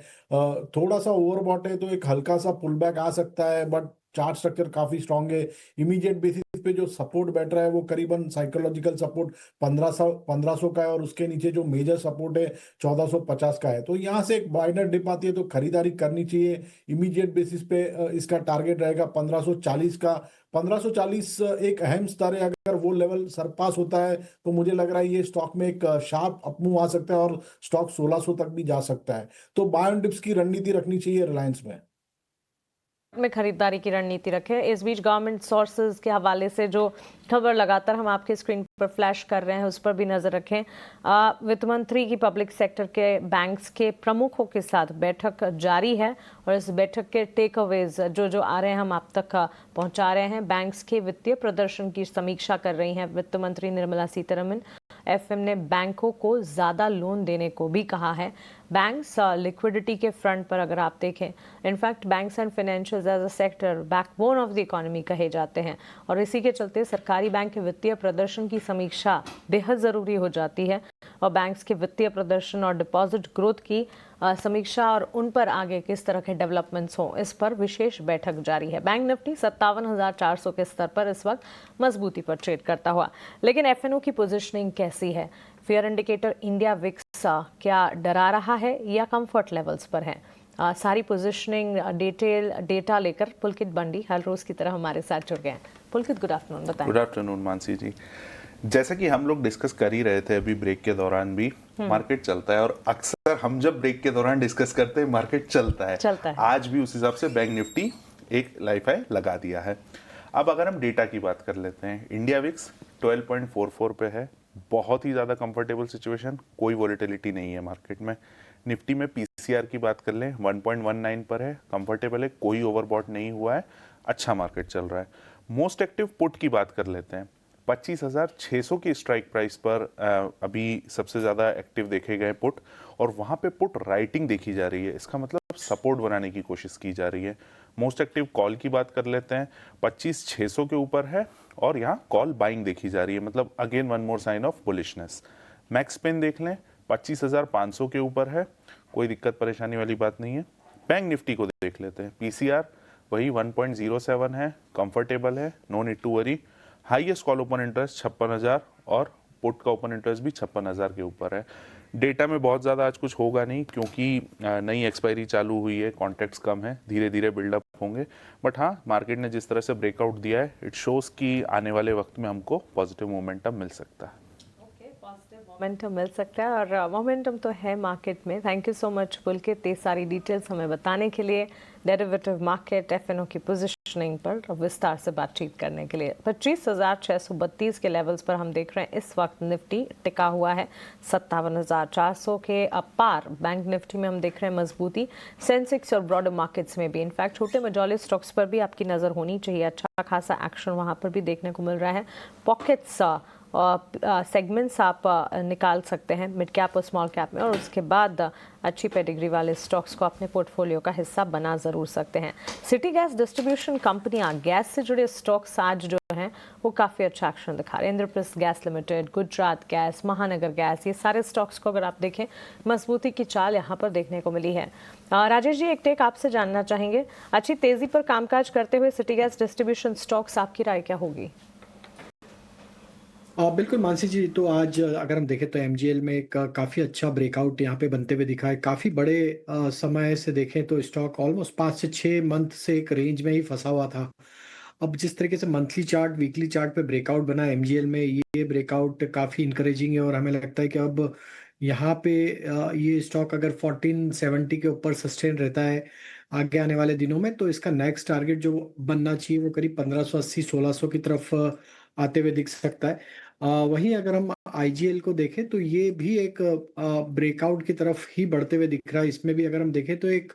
थोड़ा सा ओवरबॉट है तो एक हल्का सा पुल बैक आ सकता है, बट चार्ट स्ट्रक्चर काफी स्ट्रांग है। इमीडिएट बेसिस पे जो सपोर्ट बैठ रहा है वो करीबन साइकोलॉजिकल सपोर्ट 1500 का है, और उसके नीचे जो मेजर सपोर्ट है 1450 का है। तो यहाँ से एक माइनर डिप आती है तो खरीदारी करनी चाहिए। इमीडिएट बेसिस पे इसका टारगेट रहेगा 1540 का। 1540 एक अहम स्तर है, अगर वो लेवल सरपास होता है तो मुझे लग रहा है ये स्टॉक में एक शार्प अपमूव आ सकता है और स्टॉक 1600 तक भी जा सकता है। तो बाय ऑन डिप्स की रणनीति रखनी चाहिए रिलायंस में खरीदारी की रणनीति रखें। इस बीच गवर्नमेंट सोर्सेज के हवाले से जो खबर लगातार हम आपके स्क्रीन पर फ्लैश कर रहे हैं उस पर भी नजर रखें। वित्त मंत्री की पब्लिक सेक्टर के बैंक्स के प्रमुखों के साथ बैठक जारी है और इस बैठक के टेक अवेज जो आ रहे हैं हम आप तक पहुंचा रहे हैं। बैंक्स के वित्तीय प्रदर्शन की समीक्षा कर रही हैं वित्त मंत्री निर्मला सीतारमण। एफएम ने बैंकों को ज्यादा लोन देने को भी कहा है। बैंक्स लिक्विडिटी के फ्रंट पर अगर आप देखें, in fact banks and financials as a sector backbone of the economy कहे जाते हैं और इसी के चलते सरकारी बैंक के वित्तीय प्रदर्शन की समीक्षा बेहद जरूरी हो जाती है और बैंक्स के वित्तीय प्रदर्शन और डिपॉजिट ग्रोथ की समीक्षा और उन पर आगे किस तरह के डेवलपमेंट्स हों इस पर विशेष बैठक जारी है। बैंक निफ्टी 57,400 के स्तर पर इस वक्त मजबूती पर ट्रेड करता हुआ, लेकिन एफएनओ की पोजीशनिंग कैसी है? फेयर इंडिकेटर इंडिया विक्स क्या डरा रहा है या कंफर्ट लेवल्स पर है? सारी पोजीशनिंग डिटेल डेटा लेकर पुलकित बंडी हर रोज की तरह हमारे साथ जुड़ गए हैं। पुलकित, गुड आफ्टरनून, बताएं। गुड आफ्टरनून मानसी जी। जैसा कि हम लोग डिस्कस कर ही रहे थे अभी ब्रेक के दौरान भी, मार्केट चलता है और अक्सर हम जब ब्रेक के दौरान डिस्कस करते हैं मार्केट चलता है। आज भी उस हिसाब से बैंक निफ्टी एक लाइफ हाई लगा दिया है। अब अगर हम डेटा की बात कर लेते हैं, इंडिया विक्स 12.44 पे है, बहुत ही ज्यादा कंफर्टेबल सिचुएशन, कोई वॉलेटिलिटी नहीं है मार्केट में। निफ्टी में पीसीआर की बात कर लें 1.19 पर है, कंफर्टेबल है, कोई ओवरबॉट नहीं हुआ है, अच्छा मार्केट चल रहा है। मोस्ट एक्टिव पुट की बात कर लेते हैं, 25,600 की स्ट्राइक प्राइस पर अभी सबसे ज्यादा एक्टिव देखे गए पुट, और वहां पे पुट राइटिंग देखी जा रही है, इसका मतलब सपोर्ट बनाने की कोशिश की जा रही है। मोस्ट एक्टिव कॉल की बात कर लेते हैं, 25,600 के ऊपर है और यहाँ कॉल बाइंग देखी जा रही है, मतलब again one more sign of bullishness. Max pain देख लें, 25,500 के ऊपर है, कोई दिक्कत परेशानी वाली बात नहीं है। बैंक निफ्टी को देख लेते हैं, पीसीआर वही 1.07 है, कंफर्टेबल है, no need to worry. Highest call open interest 56,000 और पुट का ओपन इंटरेस्ट भी 56,000 के ऊपर है। डेटा में बहुत ज़्यादा आज कुछ होगा नहीं क्योंकि नई एक्सपायरी चालू हुई है, कॉन्ट्रैक्ट्स कम है, धीरे धीरे बिल्डअप होंगे। बट हाँ, मार्केट ने जिस तरह से ब्रेकआउट दिया है, इट शोज कि आने वाले वक्त में हमको पॉजिटिव मोमेंटम मिल सकता है। मोमेंटम मिल सकता है और मोमेंटम तो है मार्केट में। थैंक यू सो मच पुलकित, ये सारी डिटेल्स हमें बताने के लिए, डेरिवेटिव मार्केट एफएनओ की पोजीशनिंग पर विस्तार से बातचीत करने के लिए। 25,632 के लेवल्स पर हम देख रहे हैं इस वक्त निफ्टी टिका हुआ है, 57,400 के पार बैंक निफ्टी में हम देख रहे हैं मजबूती। सेंसेक्स और ब्रॉडर मार्केट्स में भी, इनफैक्ट छोटे मेजॉरिटी स्टॉक्स पर भी आपकी नज़र होनी चाहिए, अच्छा खासा एक्शन वहाँ पर भी देखने को मिल रहा है। पॉकेट्स सेगमेंट्स आप निकाल सकते हैं मिड कैप और स्मॉल कैप में, और उसके बाद अच्छी पेडिग्री वाले स्टॉक्स को अपने पोर्टफोलियो का हिस्सा बना ज़रूर सकते हैं। सिटी गैस डिस्ट्रीब्यूशन कंपनियां, गैस से जुड़े स्टॉक्स आज जो हैं वो काफ़ी अच्छा एक्शन दिखा रहे हैं। Indraprastha gas limited, Gujarat gas, महानगर गैस, ये सारे स्टॉक्स को अगर आप देखें मजबूती की चाल यहाँ पर देखने को मिली है। राजेश जी, एक टेक आपसे जानना चाहेंगे, अच्छी तेज़ी पर कामकाज करते हुए सिटी गैस डिस्ट्रीब्यूशन स्टॉक्स, आपकी राय क्या होगी? बिल्कुल मानसी जी, तो आज अगर हम देखें तो एमजीएल में एक काफ़ी अच्छा ब्रेकआउट यहाँ पे बनते हुए दिखा है। काफ़ी बड़े समय से देखें तो स्टॉक ऑलमोस्ट 5 से 6 मंथ से एक रेंज में ही फंसा हुआ था। अब जिस तरीके से मंथली चार्ट, वीकली चार्ट पे ब्रेकआउट बना एमजीएल में, ये ब्रेकआउट काफ़ी इंकरेजिंग है और हमें लगता है कि अब यहाँ पे ये स्टॉक अगर 1470 के ऊपर सस्टेन रहता है आगे आने वाले दिनों में, तो इसका नेक्स्ट टारगेट जो बनना चाहिए वो करीब 1580-1600 की तरफ आते हुए दिख सकता है। वहीं अगर हम आईजीएल को देखें तो ये भी एक ब्रेकआउट की तरफ ही बढ़ते हुए दिख रहा है। इसमें भी अगर हम देखें तो एक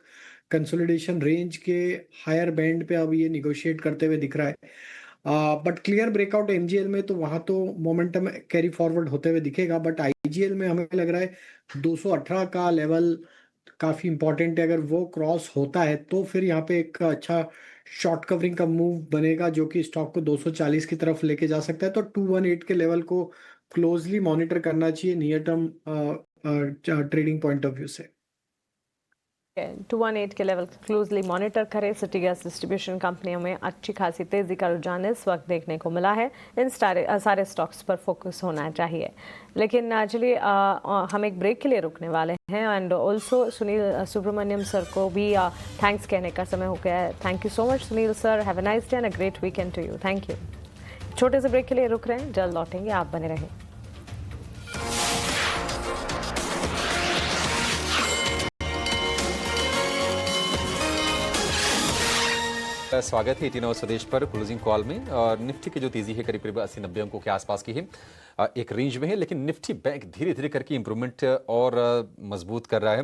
कंसोलिडेशन रेंज के हायर बैंड पे अब ये निगोशिएट करते हुए दिख रहा है। बट क्लियर ब्रेकआउट एमजीएल में तो वहां तो मोमेंटम कैरी फॉरवर्ड होते हुए दिखेगा, बट आईजीएल में हमें लग रहा है 218 का लेवल काफी इंपॉर्टेंट है। अगर वो क्रॉस होता है तो फिर यहाँ पे एक अच्छा शॉर्ट कवरिंग का मूव बनेगा जो कि स्टॉक को 240 की तरफ लेके जा सकता है। तो 218 के लेवल को क्लोजली मॉनिटर करना चाहिए near term trading point of view से। 218 के लेवल क्लोजली मॉनिटर करें। सिटी गैस डिस्ट्रीब्यूशन कंपनियों में अच्छी खासी तेजी का रुझान इस वक्त देखने को मिला है। इन सारे स्टॉक्स पर फोकस होना चाहिए। लेकिन चलिए हम एक ब्रेक के लिए रुकने वाले हैं and also Sunil Subramaniam sir को भी थैंक्स कहने का समय हो गया है। Thank you so much Sunil sir, have a nice day and a great weekend to you. Thank you. छोटे से ब्रेक के लिए रुक रहे हैं, जल्द लौटेंगे, आप बने रहें। स्वागत है 18 स्वदेश पर क्लोजिंग कॉल में। और निफ्टी की जो तेजी है करीब करीब 80-90 अंकों के आसपास की है, एक रेंज में है। लेकिन निफ्टी बैंक धीरे धीरे करके इंप्रूवमेंट और मजबूत कर रहा है।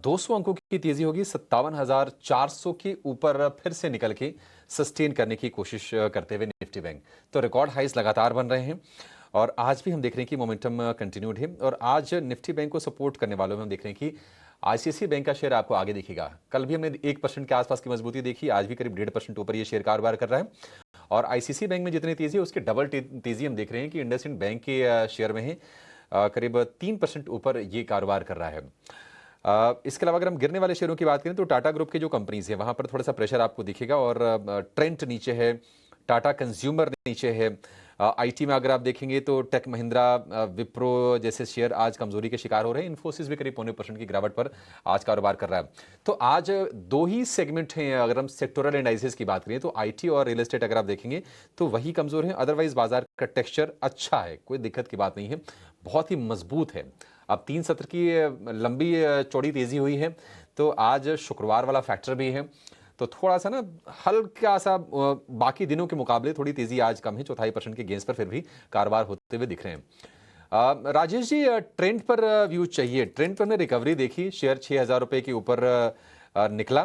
200 अंकों की तेजी होगी, 57,400 के ऊपर फिर से निकल के सस्टेन करने की कोशिश करते हुए निफ्टी बैंक। तो रिकॉर्ड हाइस लगातार बन रहे हैं और आज भी हम देख रहे हैं कि मोमेंटम कंटिन्यूड है। और आज निफ्टी बैंक को सपोर्ट करने वालों में हम देख रहे हैं कि आईसीआईसीआई बैंक का शेयर आपको आगे दिखेगा। कल भी हमने 1% के आसपास की मजबूती देखी, आज भी करीब 1.5% ऊपर ये शेयर कारोबार कर रहा है। और आईसीआईसीआई बैंक में जितनी तेजी है उसके डबल तेजी हम देख रहे हैं कि इंडसइंड बैंक के शेयर में है, करीब 3% ऊपर ये कारोबार कर रहा है। इसके अलावा अगर हम गिरने वाले शेयरों की बात करें तो टाटा ग्रुप के जो कंपनीज है वहां पर थोड़ा सा प्रेशर आपको दिखेगा और ट्रेंट नीचे है, टाटा कंज्यूमर नीचे है। आईटी में अगर आप देखेंगे तो टेक महिंद्रा, विप्रो जैसे शेयर आज कमजोरी के शिकार हो रहे हैं। इन्फोसिस भी करीब 0.25% की गिरावट पर आज कारोबार कर रहा है। तो आज दो ही सेगमेंट हैं, अगर हम सेक्टोरल एनालिसिस की बात करें तो आईटी और रियल एस्टेट अगर आप देखेंगे तो वही कमजोर है। अदरवाइज बाजार का टेक्सचर अच्छा है, कोई दिक्कत की बात नहीं है, बहुत ही मजबूत है। अब 3 सत्र की लंबी चौड़ी तेजी हुई है, तो आज शुक्रवार वाला फैक्टर भी है, तो थोड़ा सा ना हल्का सा बाकी दिनों के मुकाबले थोड़ी तेजी आज कम है, 0.25% के गेंस पर फिर भी कारोबार होते हुए दिख रहे हैं। राजेश जी, ट्रेंड पर व्यू चाहिए। ट्रेंड पर हमने रिकवरी देखी, शेयर 6,000 रुपए के ऊपर निकला।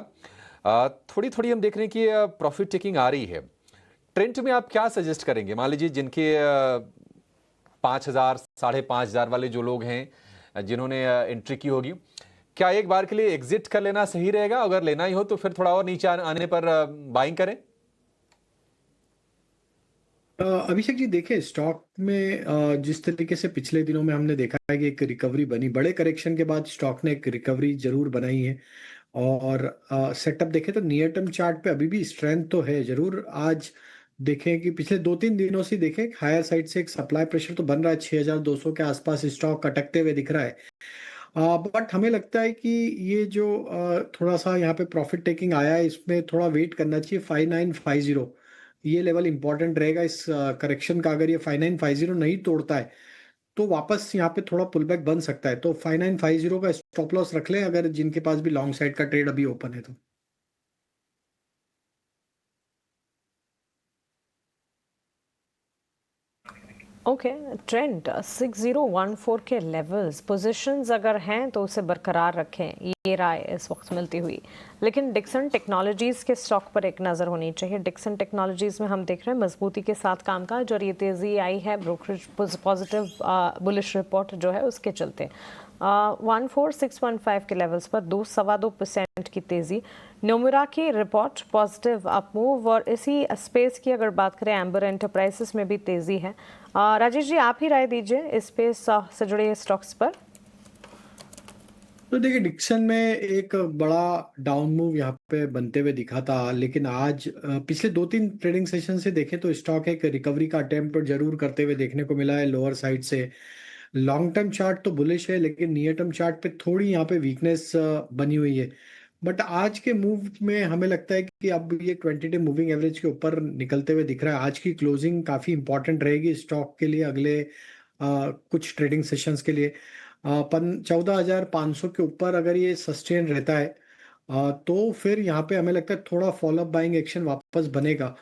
थोड़ी थोड़ी हम देख रहे हैं कि प्रॉफिट टेकिंग आ रही है। ट्रेंड में आप क्या सजेस्ट करेंगे? मान लीजिए जिनके 5,000 5,500 वाले जो लोग हैं जिन्होंने एंट्री की होगी, क्या एक बार के लिए एग्जिट कर लेना सही रहेगा? अगर लेना ही हो तो फिर थोड़ा और नीचे आने पर बाइंग करें। अभिषेक जी देखिए, स्टॉक में जिस तरीके से पिछले दिनों में हमने देखा है कि एक रिकवरी बनी, बड़े करेक्शन के बाद स्टॉक ने एक रिकवरी जरूर बनाई है। और सेटअप देखें तो नियर टर्म चार्ट पे अभी भी स्ट्रेंथ तो है जरूर। आज देखें कि पिछले 2-3 दिनों से देखें हायर साइड से एक सप्लाई प्रेशर तो बन रहा है, 6,200 के आसपास स्टॉक अटकते हुए दिख रहा है। बट हमें लगता है कि ये जो थोड़ा सा यहाँ पे प्रॉफिट टेकिंग आया है, इसमें थोड़ा वेट करना चाहिए। 5950 ये लेवल इंपॉर्टेंट रहेगा इस करेक्शन का। अगर ये 5950 नहीं तोड़ता है तो वापस यहाँ पे थोड़ा पुल बैक बन सकता है। तो 5950 का स्टॉप लॉस रख लें अगर जिनके पास भी लॉन्ग साइड का ट्रेड अभी ओपन है तो। ओके, ट्रेंड 6014 के लेवल्स पोजीशंस अगर हैं तो उसे बरकरार रखें, ये राय इस वक्त मिलती हुई। लेकिन डिक्सन टेक्नोलॉजीज के स्टॉक पर एक नज़र होनी चाहिए। डिक्सन टेक्नोलॉजीज में हम देख रहे हैं मजबूती के साथ कामकाज और ये तेज़ी आई है ब्रोकरेज पॉजिटिव बुलिश रिपोर्ट जो है उसके चलते। 14615 के लेवल्स पर 2-2.25% की तेज़ी। नोमुरा की रिपोर्ट पॉजिटिव अप मूव और इसी स्पेस की अगर बात करें एम्बर एंटरप्राइजेस में भी तेज़ी है। राजेश जी आप ही राय दीजिए इस स्पेस से जुड़े स्टॉक्स पर। तो देखिए, डिक्सन में एक बड़ा डाउन मूव यहाँ पे बनते हुए दिखा था, लेकिन आज पिछले 2-3 ट्रेडिंग सेशन से देखें तो स्टॉक एक रिकवरी का अटेम्प्ट जरूर करते हुए देखने को मिला है लोअर साइड से। लॉन्ग टर्म चार्ट तो बुलिश है, लेकिन नियर टर्म चार्ट पे थोड़ी यहाँ पे वीकनेस बनी हुई है। बट आज के मूव में हमें लगता है कि अब ये 20 डे मूविंग एवरेज के ऊपर निकलते हुए दिख रहा है। आज की क्लोजिंग काफी इंपॉर्टेंट रहेगी स्टॉक के लिए अगले कुछ ट्रेडिंग सेशंस के लिए। 14,500 के ऊपर अगर ये सस्टेन रहता है तो फिर यहाँ पे हमें लगता है थोड़ा फॉलोअप बाइंग एक्शन वापस बनेगा।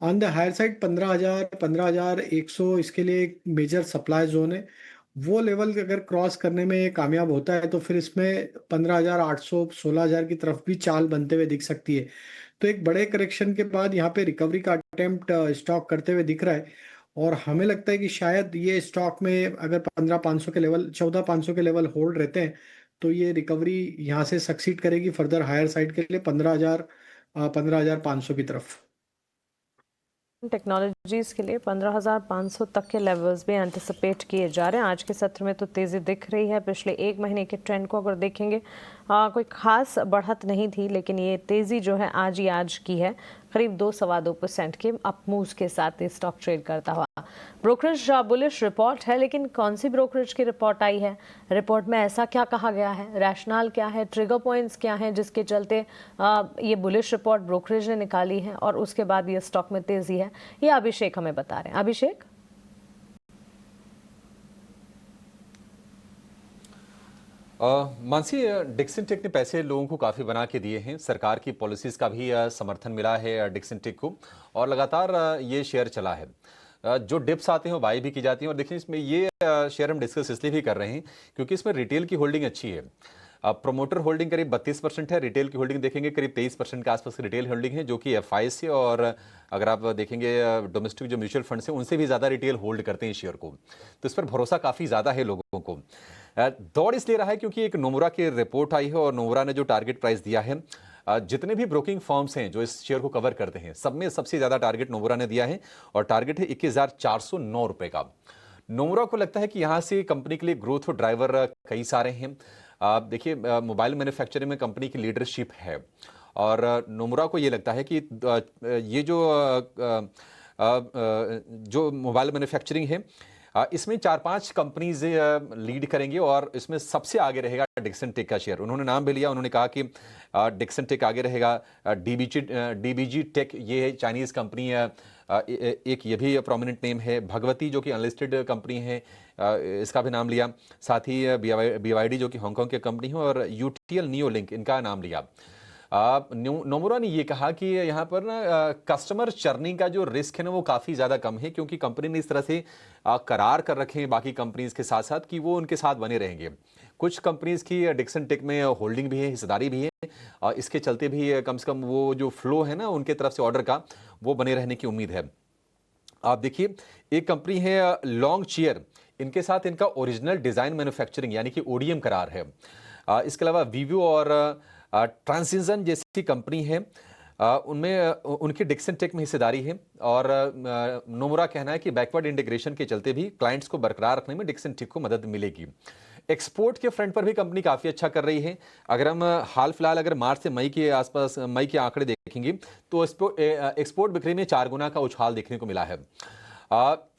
ऑन द हायर साइड 15,000 15,100 इसके लिए एक मेजर सप्लाई जोन है। वो लेवल अगर क्रॉस करने में ये कामयाब होता है तो फिर इसमें 15,800 16,000 की तरफ भी चाल बनते हुए दिख सकती है। तो एक बड़े करेक्शन के बाद यहाँ पे रिकवरी का अटेम्प्ट स्टॉक करते हुए दिख रहा है। और हमें लगता है कि शायद ये स्टॉक में अगर 15,500 के लेवल 14,500 के लेवल होल्ड रहते हैं तो ये रिकवरी यहाँ से सक्सीड करेगी फर्दर हायर साइड के लिए 15,500 की तरफ। टेक्नोलॉजीज के लिए 15,500 तक के लेवल्स भी एंटिसिपेट किए जा रहे हैं। आज के सत्र में तो तेज़ी दिख रही है। पिछले एक महीने के ट्रेंड को अगर देखेंगे कोई खास बढ़त नहीं थी, लेकिन ये तेज़ी जो है आज की है। करीब 2-2.25% के अप मूव्स के साथ ये स्टॉक ट्रेड करता हुआ। ब्रोकरेज बुलिश रिपोर्ट है, लेकिन कौन सी ब्रोकरेज की रिपोर्ट आई है? रिपोर्ट में ऐसा क्या कहा गया है? रैशनल क्या है? ट्रिगर पॉइंट्स क्या हैं जिसके चलते ये बुलिश रिपोर्ट ब्रोकरेज ने निकाली है और उसके बाद ये स्टॉक में तेजी है? ये अभिषेक हमें बता रहे हैं। अभिषेक, मानसी, डिक्सन टेक ने पैसे लोगों को काफ़ी बना के दिए हैं। सरकार की पॉलिसीज़ का भी समर्थन मिला है डिक्सन टेक को और लगातार ये शेयर चला है। जो डिप्स आते हैं वो बाई भी की जाती हैं। और देखिए, इसमें ये शेयर हम डिस्कस इसलिए भी कर रहे हैं क्योंकि इसमें रिटेल की होल्डिंग अच्छी है। प्रोमोटर होल्डिंग करीब 32% है। रिटेल की होल्डिंग देखेंगे करीब 23% के आसपास की रिटेल होल्डिंग है, जो कि एफआई से और अगर आप देखेंगे डोमेस्टिक जो म्यूचुअल फंड से उनसे भी ज़्यादा रिटेल होल्ड करते हैं शेयर को। तो इस पर भरोसा काफ़ी ज़्यादा है लोगों को। दौड़ इसलिए रहा है क्योंकि एक नोमुरा की रिपोर्ट आई है और नोमुरा ने जो टारगेट प्राइस दिया है, जितने भी ब्रोकिंग फर्म्स हैं जो इस शेयर को कवर करते हैं, सब में सबसे ज़्यादा टारगेट नोमुरा ने दिया है और टारगेट है 21,409 रुपये का। नोमुरा को लगता है कि यहाँ से कंपनी के लिए ग्रोथ ड्राइवर कई सारे हैं। देखिए, मोबाइल मैन्युफैक्चरिंग में कंपनी की लीडरशिप है और नोमुरा को ये लगता है कि ये जो मोबाइल मैन्युफैक्चरिंग है, इसमें 4-5 कंपनीज लीड करेंगे और इसमें सबसे आगे रहेगा डिक्सन टेक का शेयर। उन्होंने नाम भी लिया, उन्होंने कहा कि डिक्सन टेक आगे रहेगा। डीबीजी टेक, ये चाइनीज़ कंपनी है, एक ये भी प्रोमिनेंट नेम है। भगवती जो कि अनलिस्टेड कंपनी है, इसका भी नाम लिया। साथ ही BYD जो कि हांगकांग की कंपनी है और UTL नियोलिंक, इनका नाम लिया। नोमुरा ने ये कहा कि यहाँ पर ना कस्टमर चर्निंग का जो रिस्क है ना वो काफ़ी ज़्यादा कम है, क्योंकि कंपनी ने इस तरह से करार कर रखे हैं बाकी कंपनीज के साथ साथ कि वो उनके साथ बने रहेंगे। कुछ कंपनीज की डिक्सन टेक में होल्डिंग भी है, हिस्सेदारी भी है और इसके चलते भी कम से कम वो जो फ्लो है ना उनके तरफ से ऑर्डर का, वो बने रहने की उम्मीद है। आप देखिए, एक कंपनी है लॉन्ग चेयर, इनके साथ इनका ओरिजिनल डिज़ाइन मैन्युफैक्चरिंग यानी कि ODM करार है। इसके अलावा वीवो और ट्रांसिजन जैसी कंपनी है, उनमें उनकी डिक्सन टेक में हिस्सेदारी है और नोमुरा कहना है कि बैकवर्ड इंटीग्रेशन के चलते भी क्लाइंट्स को बरकरार रखने में डिक्सन टेक को मदद मिलेगी। एक्सपोर्ट के फ्रंट पर भी कंपनी काफ़ी अच्छा कर रही है। अगर हम हाल फिलहाल अगर मार्च से मई के आसपास मई के आंकड़े देखेंगे तो एक्सपोर्ट बिक्री में 4 गुना का उछाल देखने को मिला है।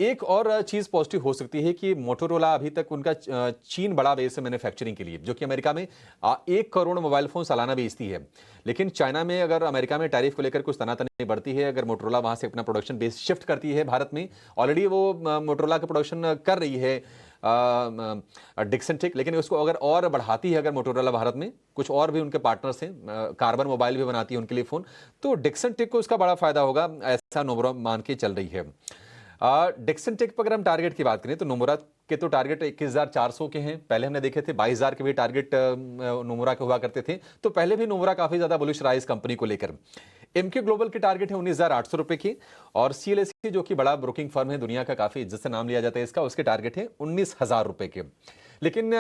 एक और चीज़ पॉजिटिव हो सकती है कि मोटोरोला अभी तक उनका चीन बड़ा बेस है मैन्युफैक्चरिंग के लिए, जो कि अमेरिका में 1 करोड़ मोबाइल फोन सालाना बेचती है। लेकिन चाइना में अगर अमेरिका में टैरिफ को लेकर कुछ तनातनी बढ़ती है, अगर मोटोरोला वहां से अपना प्रोडक्शन बेस शिफ्ट करती है भारत में, ऑलरेडी वो मोटोरोला का प्रोडक्शन कर रही है डिक्सन टेक, लेकिन उसको अगर और बढ़ाती है अगर मोटोरोला भारत में, कुछ और भी उनके पार्टनर्स हैं, कार्बन मोबाइल भी बनाती है उनके लिए फ़ोन, तो डिक्सन टेक को उसका बड़ा फायदा होगा, ऐसा नोमुरा मान के चल रही है। डिक्सन टेक पर अगर हम टारगेट की बात करें तो नोमुरा के तो टारगेट 21,400 के हैं। पहले हमने देखे थे 22,000 के भी टारगेट नोमुरा के हुआ करते थे, तो पहले भी नोमुरा काफी ज्यादा बुलिश रहा इस कंपनी को लेकर। एमके ग्लोबल के टारगेट है 19,800 रुपए की और CLSA जो कि बड़ा ब्रोकिंग फर्म है, दुनिया का काफी इज्जत से नाम लिया जाता है इसका, उसके टारगेट है 19,000 रुपए के। लेकिन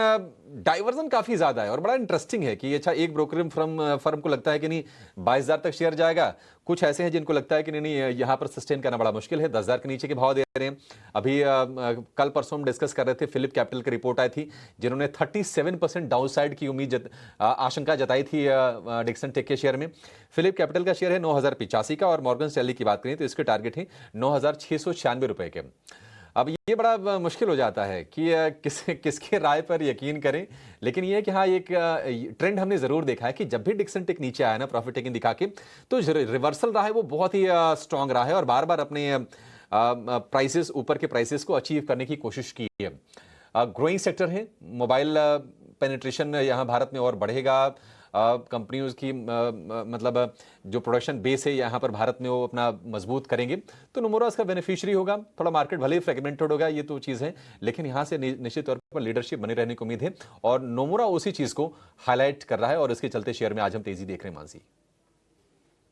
डाइवर्जन काफी ज्यादा है और बड़ा इंटरेस्टिंग है कि अच्छा, एक ब्रोकरिंग फर्म को लगता है कि नहीं 22,000 तक शेयर जाएगा, कुछ ऐसे हैं जिनको लगता है कि नहीं यहाँ पर सस्टेन करना बड़ा मुश्किल है, 10,000 के नीचे के भाव दे रहे हैं। अभी कल परसों हम डिस्कस कर रहे थे, फिलिप कैपिटल की रिपोर्ट आई थी जिन्होंने 37% डाउनसाइड की आशंका जताई थी डिक्सन टेक के शेयर में। फिलिप कैपिटल का शेयर है 9,085 का और मॉर्गन स्टैनली की बात करें तो इसके टारगेट है 9,696 रुपए के। अब ये बड़ा मुश्किल हो जाता है कि किसके राय पर यकीन करें, लेकिन ये है कि हाँ, एक ट्रेंड हमने ज़रूर देखा है कि जब भी डिक्सन टेक नीचे आया ना प्रॉफिट टेकिंग दिखा के, तो रिवर्सल रहा है वो बहुत ही स्ट्रांग रहा है और बार बार अपने प्राइसेस, ऊपर के प्राइसेस को अचीव करने की कोशिश की है। ग्रोइंग सेक्टर है, मोबाइल पेनिट्रेशन यहाँ भारत में और बढ़ेगा। कंपनियों की मतलब जो प्रोडक्शन बेस है यहाँ पर भारत में वो अपना मजबूत करेंगे, तो नोमुरा इसका बेनिफिशियरी होगा। थोड़ा मार्केट भले ही फ्रेगमेंटेड होगा, ये तो चीज़ है, लेकिन यहाँ से निश्चित तौर पर लीडरशिप बनी रहने की उम्मीद है और नोमुरा उसी चीज़ को हाईलाइट कर रहा है और इसके चलते शेयर में आज हम तेजी देख रहे हैं। मानसी,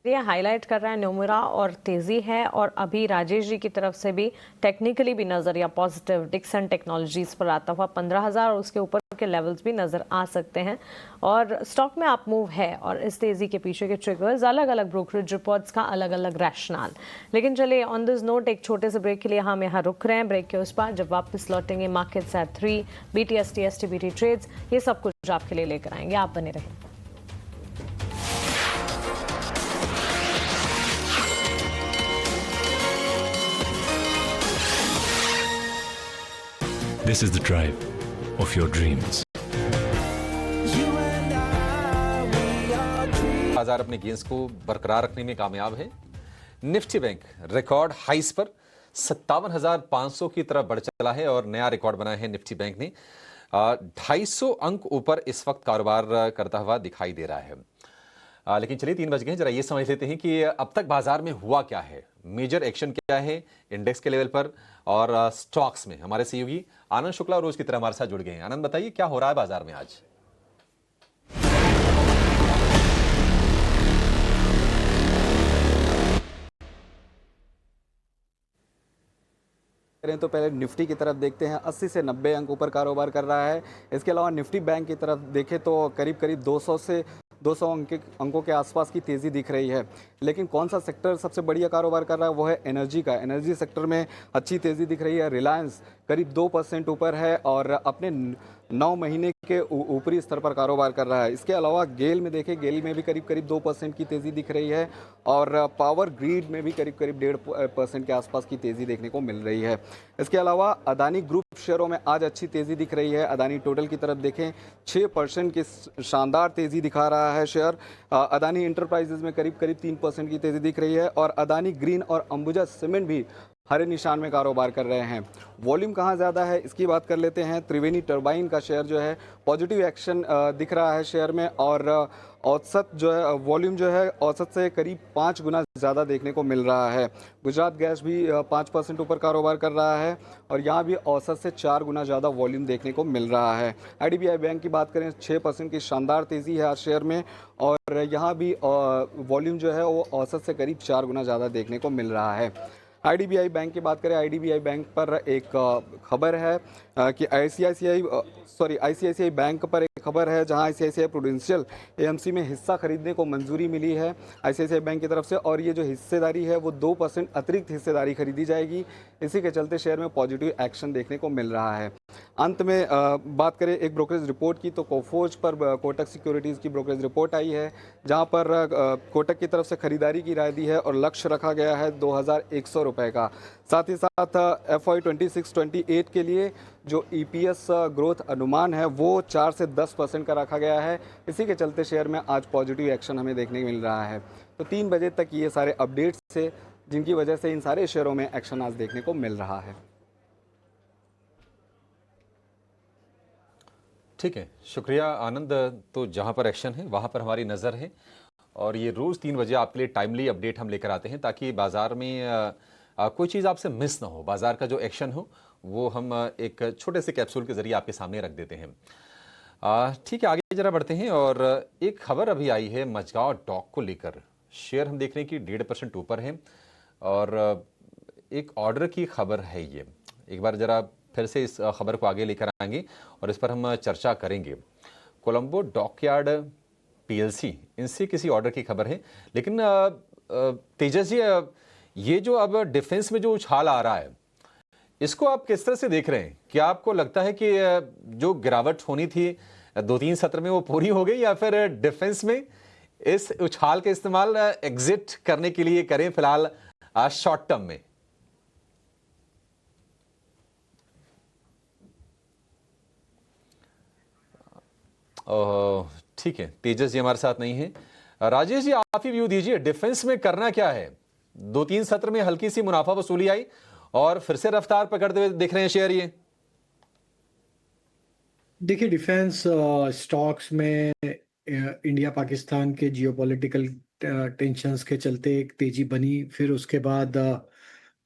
ये हाईलाइट कर रहा है नोमुरा और तेजी है। और अभी राजेश जी की तरफ से भी टेक्निकली भी नजरिया पॉजिटिव डिक्सन टेक्नोलॉजीज पर आता हुआ 15,000 और उसके ऊपर के लेवल्स भी नजर आ सकते हैं और स्टॉक में आप मूव है और इस तेजी के पीछे के ट्रिगर्स, अलग अलग ब्रोकरेज रिपोर्ट्स का अलग अलग रैशनल। लेकिन चलिए ऑन दिस नोट एक छोटे से ब्रेक के लिए हम यहाँ रुक रहे हैं। ब्रेक के उस पार जब वापस लौटेंगे markets at 3, BTST, STBT trades, ये सब कुछ आपके लिए लेकर आएंगे। आप बने रहें। This is the drive of your dreams. बाजार अपने गेंस को बरकरार रखने में कामयाब है। निफ्टी बैंक रिकॉर्ड हाइस पर 57,500 की तरफ बढ़ चला है और नया रिकॉर्ड बनाया है निफ्टी बैंक ने। 250 अंक ऊपर इस वक्त कारोबार करता हुआ दिखाई दे रहा है। लेकिन चलिए 3 बज गए, जरा ये समझ लेते हैं कि अब तक बाजार में हुआ क्या है, मेजर एक्शन क्या है इंडेक्स के लेवल पर और स्टॉक्स में। हमारे सहयोगी आनंद शुक्ला रोज की तरह हमारे साथ जुड़ गए हैं। आनंद, बताइए क्या हो रहा है बाजार में आज। करें तो पहले निफ्टी की तरफ देखते हैं। 80 से 90 अंक ऊपर कारोबार कर रहा है। इसके अलावा निफ्टी बैंक की तरफ देखें तो करीब करीब 200 से 200 अंकों के आसपास की तेज़ी दिख रही है। लेकिन कौन सा सेक्टर सबसे बढ़िया कारोबार कर रहा है वो है एनर्जी का। एनर्जी सेक्टर में अच्छी तेज़ी दिख रही है। रिलायंस करीब 2% ऊपर है और अपने 9 महीने के ऊपरी स्तर पर कारोबार कर रहा है। इसके अलावा गेल में देखें, गेल में भी करीब करीब 2% की तेज़ी दिख रही है और पावर ग्रिड में भी करीब करीब 1.5% के आसपास की तेज़ी देखने को मिल रही है। इसके अलावा अदानी ग्रुप शेयरों में आज अच्छी तेज़ी दिख रही है। अदानी टोटल की तरफ देखें 6% की शानदार तेज़ी दिखा रहा है शेयर। अदानी इंटरप्राइजेज में करीब करीब 3% की तेज़ी दिख रही है और अदानी ग्रीन और अंबुजा सीमेंट भी हरे निशान में कारोबार कर रहे हैं। वॉल्यूम कहाँ ज़्यादा है इसकी बात कर लेते हैं। त्रिवेणी टर्बाइन का शेयर जो है पॉजिटिव एक्शन दिख रहा है शेयर में और औसत जो है वॉल्यूम जो है औसत से करीब 5 गुना ज़्यादा देखने को मिल रहा है। गुजरात गैस भी 5% ऊपर कारोबार कर रहा है और यहाँ भी औसत से 4 गुना ज़्यादा वॉल्यूम देखने को मिल रहा है। IDBI बैंक की बात करें 6% की शानदार तेज़ी है आज शेयर में और यहाँ भी वॉल्यूम जो है वो औसत से करीब 4 गुना ज़्यादा देखने को मिल रहा है। IDBI बैंक की बात करें, IDBI बैंक पर एक खबर है कि ICICI बैंक पर एक खबर है जहां ICICI प्रूडेंशियल AMC में हिस्सा खरीदने को मंजूरी मिली है ICICI बैंक की तरफ से और ये जो हिस्सेदारी है वो 2% अतिरिक्त हिस्सेदारी खरीदी जाएगी। इसी के चलते शेयर में पॉजिटिव एक्शन देखने को मिल रहा है। अंत में बात करें एक ब्रोकरेज रिपोर्ट की तो कोफोज पर कोटक सिक्योरिटीज़ की ब्रोकरेज रिपोर्ट आई है जहां पर कोटक की तरफ से खरीदारी की राय दी है और लक्ष्य रखा गया है 2,100 रुपये का। साथ ही साथ FY 26-28 के लिए जो EPS ग्रोथ अनुमान है वो 4 से 10% का रखा गया है। इसी के चलते शेयर में आज पॉजिटिव एक्शन हमें देखने को मिल रहा है। तो 3 बजे तक ये सारे अपडेट्स थे जिनकी वजह से इन सारे शेयरों में एक्शन आज देखने को मिल रहा है। ठीक है, शुक्रिया आनंद। तो जहां पर एक्शन है वहां पर हमारी नज़र है और ये रोज़ 3 बजे आपके लिए टाइमली अपडेट हम लेकर आते हैं ताकि बाजार में कोई चीज़ आपसे मिस ना हो। बाजार का जो एक्शन हो वो हम एक छोटे से कैप्सूल के जरिए आपके सामने रख देते हैं। ठीक है, आगे जरा बढ़ते हैं और एक खबर अभी आई है मझगांव डॉक को लेकर। शेयर हम देख रहे हैं कि 1.5% ऊपर है और एक ऑर्डर की खबर है ये। एक बार जरा फिर से इस खबर को आगे लेकर आएंगे और इस पर हम चर्चा करेंगे। कोलंबो डॉकयार्ड PLC इनसे किसी ऑर्डर की खबर है। लेकिन तेजस जी, ये जो अब डिफेंस में जो उछाल आ रहा है इसको आप किस तरह से देख रहे हैं? क्या आपको लगता है कि जो गिरावट होनी थी 2-3 सत्र में वो पूरी हो गई या फिर डिफेंस में इस उछाल का इस्तेमाल एग्जिट करने के लिए करें फिलहाल शॉर्ट टर्म में? ठीक है, तेजस जी हमारे साथ नहीं है। राजेश जी, आप ही व्यू दीजिए, डिफेंस में करना क्या है? 2-3 सत्र में हल्की सी मुनाफा वसूली आई और फिर से रफ्तार पकड़ते हुए दिख रहे हैं शेयर। ये देखिए, डिफेंस स्टॉक्स में इंडिया पाकिस्तान के जियोपॉलिटिकल टेंशन्स के चलते एक तेजी बनी। फिर उसके बाद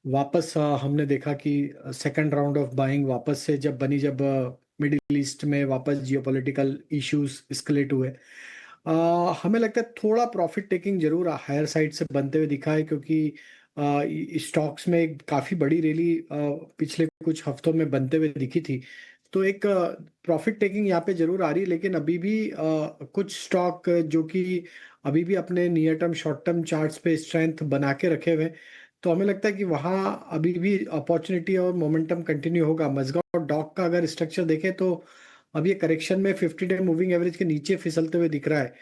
वापस हमने देखा कि सेकंड राउंड ऑफ बाइंग वापस से जब बनी, जब मिडिल ईस्ट में वापस जियोपॉलिटिकल इश्यूज एस्केलेट हुए। हमें लगता है थोड़ा प्रॉफिट टेकिंग जरूर हायर साइड से बनते हुए दिखा है क्योंकि स्टॉक्स में एक काफ़ी बड़ी रैली पिछले कुछ हफ्तों में बनते हुए दिखी थी। तो एक प्रॉफिट टेकिंग यहाँ पे जरूर आ रही है, लेकिन अभी भी कुछ स्टॉक जो कि अभी भी अपने near term short term charts पे स्ट्रेंथ बना के रखे हुए हैं, तो हमें लगता है कि वहाँ अभी भी अपॉर्चुनिटी और मोमेंटम कंटिन्यू होगा। मजगांव डॉक का अगर स्ट्रक्चर देखें तो अब ये करेक्शन में 50-डे मूविंग एवरेज के नीचे फिसलते हुए दिख रहा है,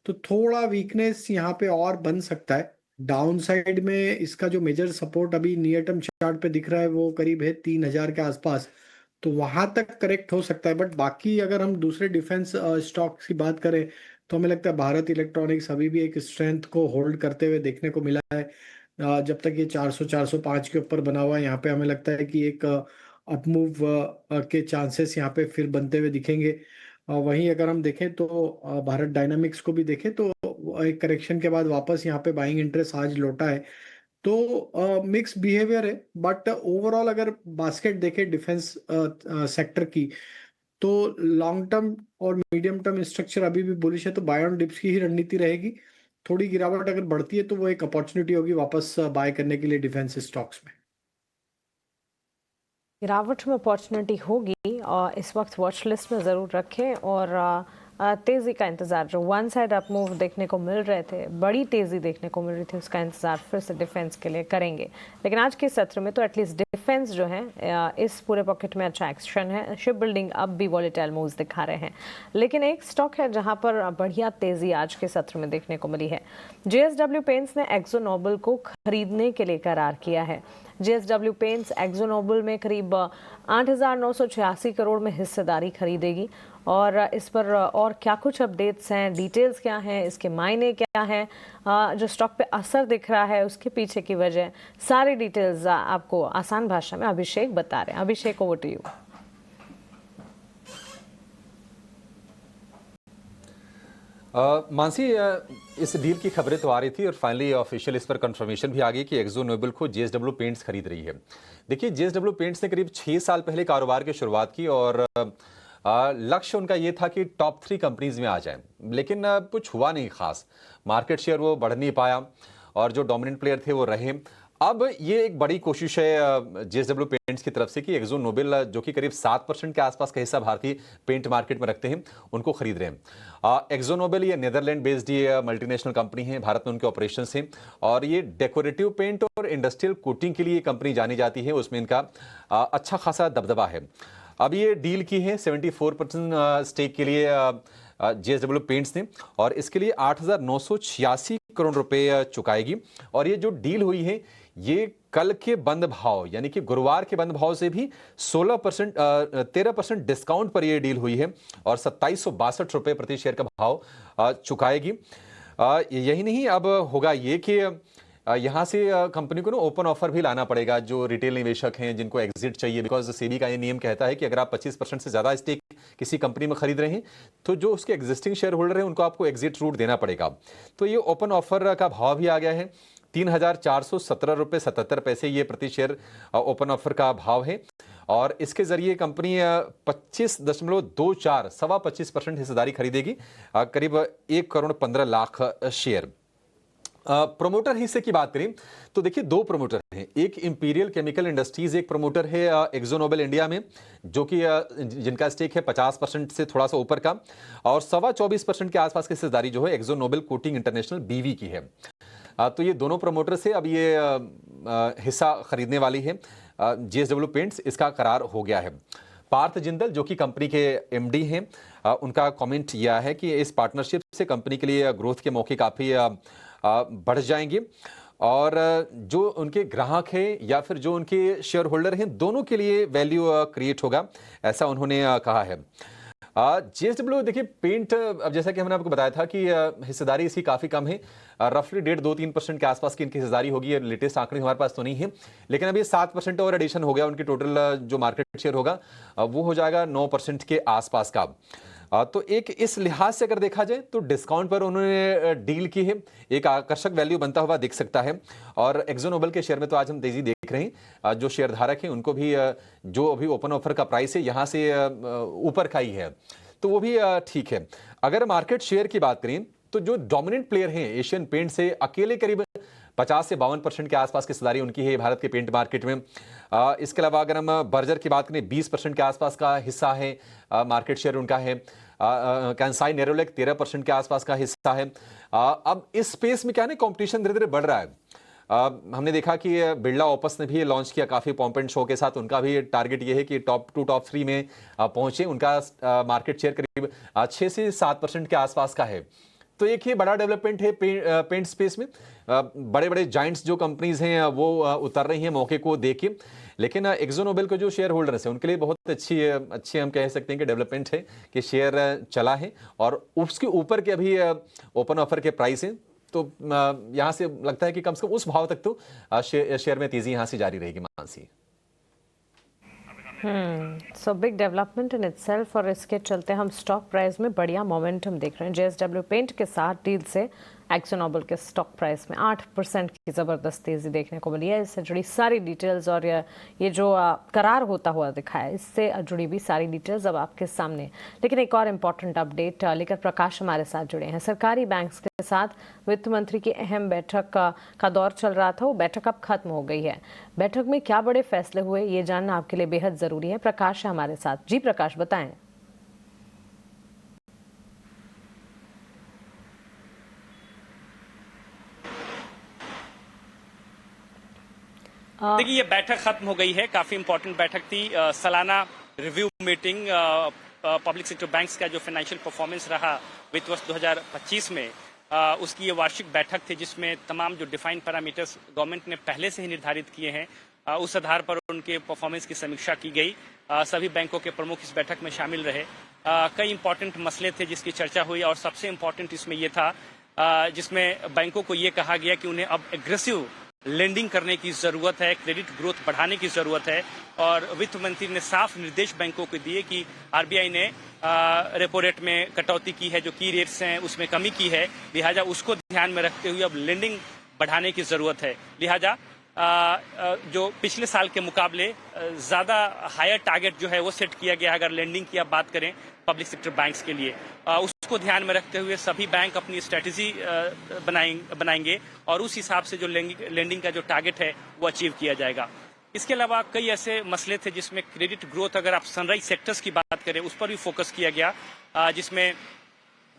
तो थोड़ा वीकनेस यहाँ पे और बन सकता है। डाउन साइड में इसका जो मेजर सपोर्ट अभी नियर टर्म चार्ट पे दिख रहा है वो करीब है 3000 के आसपास, तो वहां तक करेक्ट हो सकता है। बट बाकी अगर हम दूसरे डिफेंस स्टॉक्स की बात करें तो हमें लगता है भारत इलेक्ट्रॉनिक्स अभी भी एक स्ट्रेंथ को होल्ड करते हुए देखने को मिला है। जब तक ये 400-405 के ऊपर बना हुआ है, यहाँ पे हमें लगता है कि एक अपमूव के चांसेस यहाँ पे फिर बनते हुए दिखेंगे। वहीं अगर हम देखें तो भारत डायनामिक्स को भी देखें तो एक करेक्शन के बाद वापस यहाँ पे बाइंग इंटरेस्ट आज लौटा है, तो मिक्स बिहेवियर है। बट ओवरऑल अगर बास्केट देखें डिफेंस सेक्टर की, तो लॉन्ग टर्म और मीडियम टर्म स्ट्रक्चर अभी भी बुलिश है, तो बाय ऑन डिप्स की ही रणनीति रहेगी। थोड़ी गिरावट अगर बढ़ती है तो वो एक अपॉर्चुनिटी होगी वापस बाय करने के लिए डिफेंस स्टॉक्स में। गिरावट में अपॉर्चुनिटी होगी और इस वक्त वॉच लिस्ट में ज़रूर रखें और तेज़ी का इंतज़ार, जो वन साइड अप मूव देखने को मिल रहे थे, बड़ी तेज़ी देखने को मिल रही थी, उसका इंतज़ार फिर से डिफेंस के लिए करेंगे। लेकिन आज के सत्र में तो एटलीस्ट डिफेंस जो है इस पूरे पॉकेट में अच्छा एक्शन है। शिप बिल्डिंग अब भी वॉलेटाइल मूव्स दिखा रहे हैं, लेकिन एक स्टॉक है जहां पर बढ़िया तेज़ी आज के सत्र में देखने को मिली है। JSW पेंट्स ने एक्जो नोबल को खरीदने के लिए करार किया है। JSW पेंट्स एक्जो नोबल में करीब 8,986 करोड़ में हिस्सेदारी खरीदेगी और इस पर और क्या कुछ अपडेट्स हैं, डिटेल्स क्या हैं, इसके मायने क्या हैं, जो स्टॉक पे असर दिख रहा है उसके पीछे की वजह, सारी डिटेल्स आपको आसान भाषा में अभिषेक बता रहे हैं। अभिषेक, ओवर टू यू। मानसी, इस डील की खबरें तो आ रही थी और फाइनली ऑफिशियल इस पर कंफर्मेशन भी आ गई कि एक्जो नोबल को JSW पेंट्स खरीद रही है। देखिए, JSW पेंट्स ने करीब 6 साल पहले कारोबार की शुरुआत की और लक्ष्य उनका ये था कि टॉप 3 कंपनीज में आ जाएं, लेकिन कुछ हुआ नहीं खास। मार्केट शेयर वो बढ़ नहीं पाया और जो डोमिनेंट प्लेयर थे वो रहे। अब ये एक बड़ी कोशिश है JSW पेंट्स की तरफ से कि एक्जो नोबेल, जो कि करीब 7% के आसपास का हिस्सा भारतीय पेंट मार्केट में रखते हैं, उनको खरीद रहे हैं। एक्जो नोबेल ये नेदरलैंड बेस्ड ये मल्टीनेशनल कंपनी है, भारत में उनके ऑपरेशंस हैं और ये डेकोरेटिव पेंट और इंडस्ट्रियल कोटिंग के लिए कंपनी जानी जाती है, उसमें इनका अच्छा खासा दबदबा है। अब ये डील की है 74% स्टेक के लिए JSW पेंट्स ने और इसके लिए 8,986 करोड़ रुपए चुकाएगी। और ये जो डील हुई है ये कल के बंद भाव यानी कि गुरुवार के बंद भाव से भी 13% डिस्काउंट पर यह डील हुई है और 2762 रुपए प्रति शेयर का भाव चुकाएगी। यही नहीं, अब होगा ये कि यहाँ से कंपनी को ना ओपन ऑफर भी लाना पड़ेगा जो रिटेल निवेशक हैं जिनको एग्जिट चाहिए, बिकॉज सेबी का ये नियम कहता है कि अगर आप 25% से ज्यादा स्टेक किसी कंपनी में खरीद रहे हैं तो जो उसके एग्जिस्टिंग शेयर होल्डर हैं उनको आपको एग्जिट रूट देना पड़ेगा। तो ये ओपन ऑफर का भाव भी आ गया है 3,417 रुपये 77 पैसे ये प्रति शेयर ओपन ऑफर का भाव है और इसके जरिए कंपनी 25.24 सवा 25% हिस्सेदारी खरीदेगी, करीब 1 करोड़ 15 लाख शेयर। प्रोमोटर हिस्से की बात करें तो देखिए 2 प्रोमोटर हैं, एक इंपीरियल केमिकल इंडस्ट्रीज एक प्रोमोटर है एक्जो नोबेल इंडिया में, जो कि जिनका स्टेक है 50% से थोड़ा सा ऊपर का और सवा 24% के आसपास की हिस्सेदारी जो है exo Nobel coating international BV की है। तो ये दोनों प्रोमोटर से अब ये हिस्सा खरीदने वाली है JSW पेंट्स, इसका करार हो गया है। पार्थ जिंदल जो कि कंपनी के MD हैं, उनका कमेंट यह है कि इस पार्टनरशिप से कंपनी के लिए ग्रोथ के मौके काफ़ी बढ़ जाएंगे और जो उनके ग्राहक हैं या फिर जो उनके शेयर होल्डर हैं दोनों के लिए वैल्यू क्रिएट होगा, ऐसा उन्होंने कहा है। JSW देखिए पेंट, अब जैसा कि हमने आपको बताया था कि हिस्सेदारी इसकी काफ़ी कम है, रफली 1.5-3% के आसपास की इनकी हिस्सेदारी होगी। लेटेस्ट आंकड़े हमारे पास तो नहीं है, लेकिन अभी 7% और एडिशन हो गया, उनकी टोटल जो मार्केट शेयर होगा वो हो जाएगा 9% के आसपास का। तो एक इस लिहाज से अगर देखा जाए तो डिस्काउंट पर उन्होंने डील की है, एक आकर्षक वैल्यू बनता हुआ दिख सकता है। और एक्जो नोबेल के शेयर में तो आज हम तेजी देख रहे हैं, जो शेयर धारक हैं उनको भी जो अभी ओपन ऑफर का प्राइस है यहाँ से ऊपर का ही है, तो वो भी ठीक है। अगर मार्केट शेयर की बात करें तो जो डोमिनेंट प्लेयर हैं एशियन पेंट से अकेले करीब 50 से 52% के आसपास की हिस्सेदारी उनकी है भारत के पेंट मार्केट में। इसके अलावा अगर हम बर्जर की बात करें 20% के आसपास का हिस्सा है, मार्केट शेयर उनका है। कांसाई नेरोलैक 13% के आसपास का हिस्सा है। अब इस स्पेस में क्या है, कंपटीशन धीरे धीरे बढ़ रहा है। हमने देखा कि बिरला ओपस ने भी लॉन्च किया काफी पॉम्प एंड शो के साथ। उनका भी टारगेट ये है कि टॉप 2 टॉप 3 में पहुंचे। उनका मार्केट शेयर करीब 6 से 7% के आसपास का है। तो एक ही बड़ा डेवलपमेंट है पेंट स्पेस में। बड़े बड़े जाइंट्स जो कंपनीज हैं वो उतर रही हैं मौके को देख के। लेकिन एक्जो नोबेल के जो शेयर होल्डर्स हैं उनके लिए बहुत अच्छी हम कह सकते हैं कि डेवलपमेंट है कि शेयर चला है और उसके ऊपर के अभी ओपन ऑफर के प्राइस हैं। तो यहां से लगता है कि कम से कम उस भाव तक तो शेयर में तेजी यहां से जारी रहेगी। Mansi, so big development in itself, और इसके चलते हम स्टॉक प्राइस में बढ़िया मोमेंटम देख रहे हैं। जेएसडब्ल्यू पेंट के साथ डील से एक्सो नोबेल के स्टॉक प्राइस में 8% की ज़बरदस्त तेज़ी देखने को मिली है। इससे जुड़ी सारी डिटेल्स और ये जो करार होता हुआ दिखा है, इससे जुड़ी भी सारी डिटेल्स अब आपके सामने। लेकिन एक और इम्पॉर्टेंट अपडेट लेकर प्रकाश हमारे साथ जुड़े हैं। सरकारी बैंक्स के साथ वित्त मंत्री की अहम बैठक का दौर चल रहा था, वो बैठक अब खत्म हो गई है। बैठक में क्या बड़े फैसले हुए, ये जानना आपके लिए बेहद ज़रूरी है। प्रकाश है हमारे साथ। जी प्रकाश, बताएं। देखिए, ये बैठक खत्म हो गई है। काफी इंपॉर्टेंट बैठक थी। सालाना review meeting public sector banks का जो फाइनेंशियल परफॉर्मेंस रहा वित्त वर्ष 2025 में, उसकी ये वार्षिक बैठक थी जिसमें तमाम जो डिफाइंड पैरामीटर्स गवर्नमेंट ने पहले से ही निर्धारित किए हैं उस आधार पर उनके परफॉर्मेंस की समीक्षा की गई। सभी बैंकों के प्रमुख इस बैठक में शामिल रहे। कई इंपॉर्टेंट मसले थे जिसकी चर्चा हुई और सबसे इम्पोर्टेंट इसमें यह था जिसमें बैंकों को ये कहा गया कि उन्हें अब एग्रेसिव लेंडिंग करने की जरूरत है, क्रेडिट ग्रोथ बढ़ाने की जरूरत है। और वित्त मंत्री ने साफ निर्देश बैंकों को दिए कि आरबीआई ने रेपो रेट में कटौती की है, जो की रेट्स हैं उसमें कमी की है, लिहाजा उसको ध्यान में रखते हुए अब लेंडिंग बढ़ाने की जरूरत है। लिहाजा जो पिछले साल के मुकाबले ज्यादा हायर टारगेट जो है वो सेट किया गया। अगर लेंडिंग की आप बात करें पब्लिक सेक्टर बैंक्स के लिए, उसको ध्यान में रखते हुए सभी बैंक अपनी स्ट्रेटेजी बनाएंगे और उस हिसाब से जो लेंडिंग का जो टारगेट है वो अचीव किया जाएगा। इसके अलावा कई ऐसे मसले थे जिसमें क्रेडिट ग्रोथ, अगर आप सनराइज सेक्टर्स की बात करें उस पर भी फोकस किया गया, जिसमें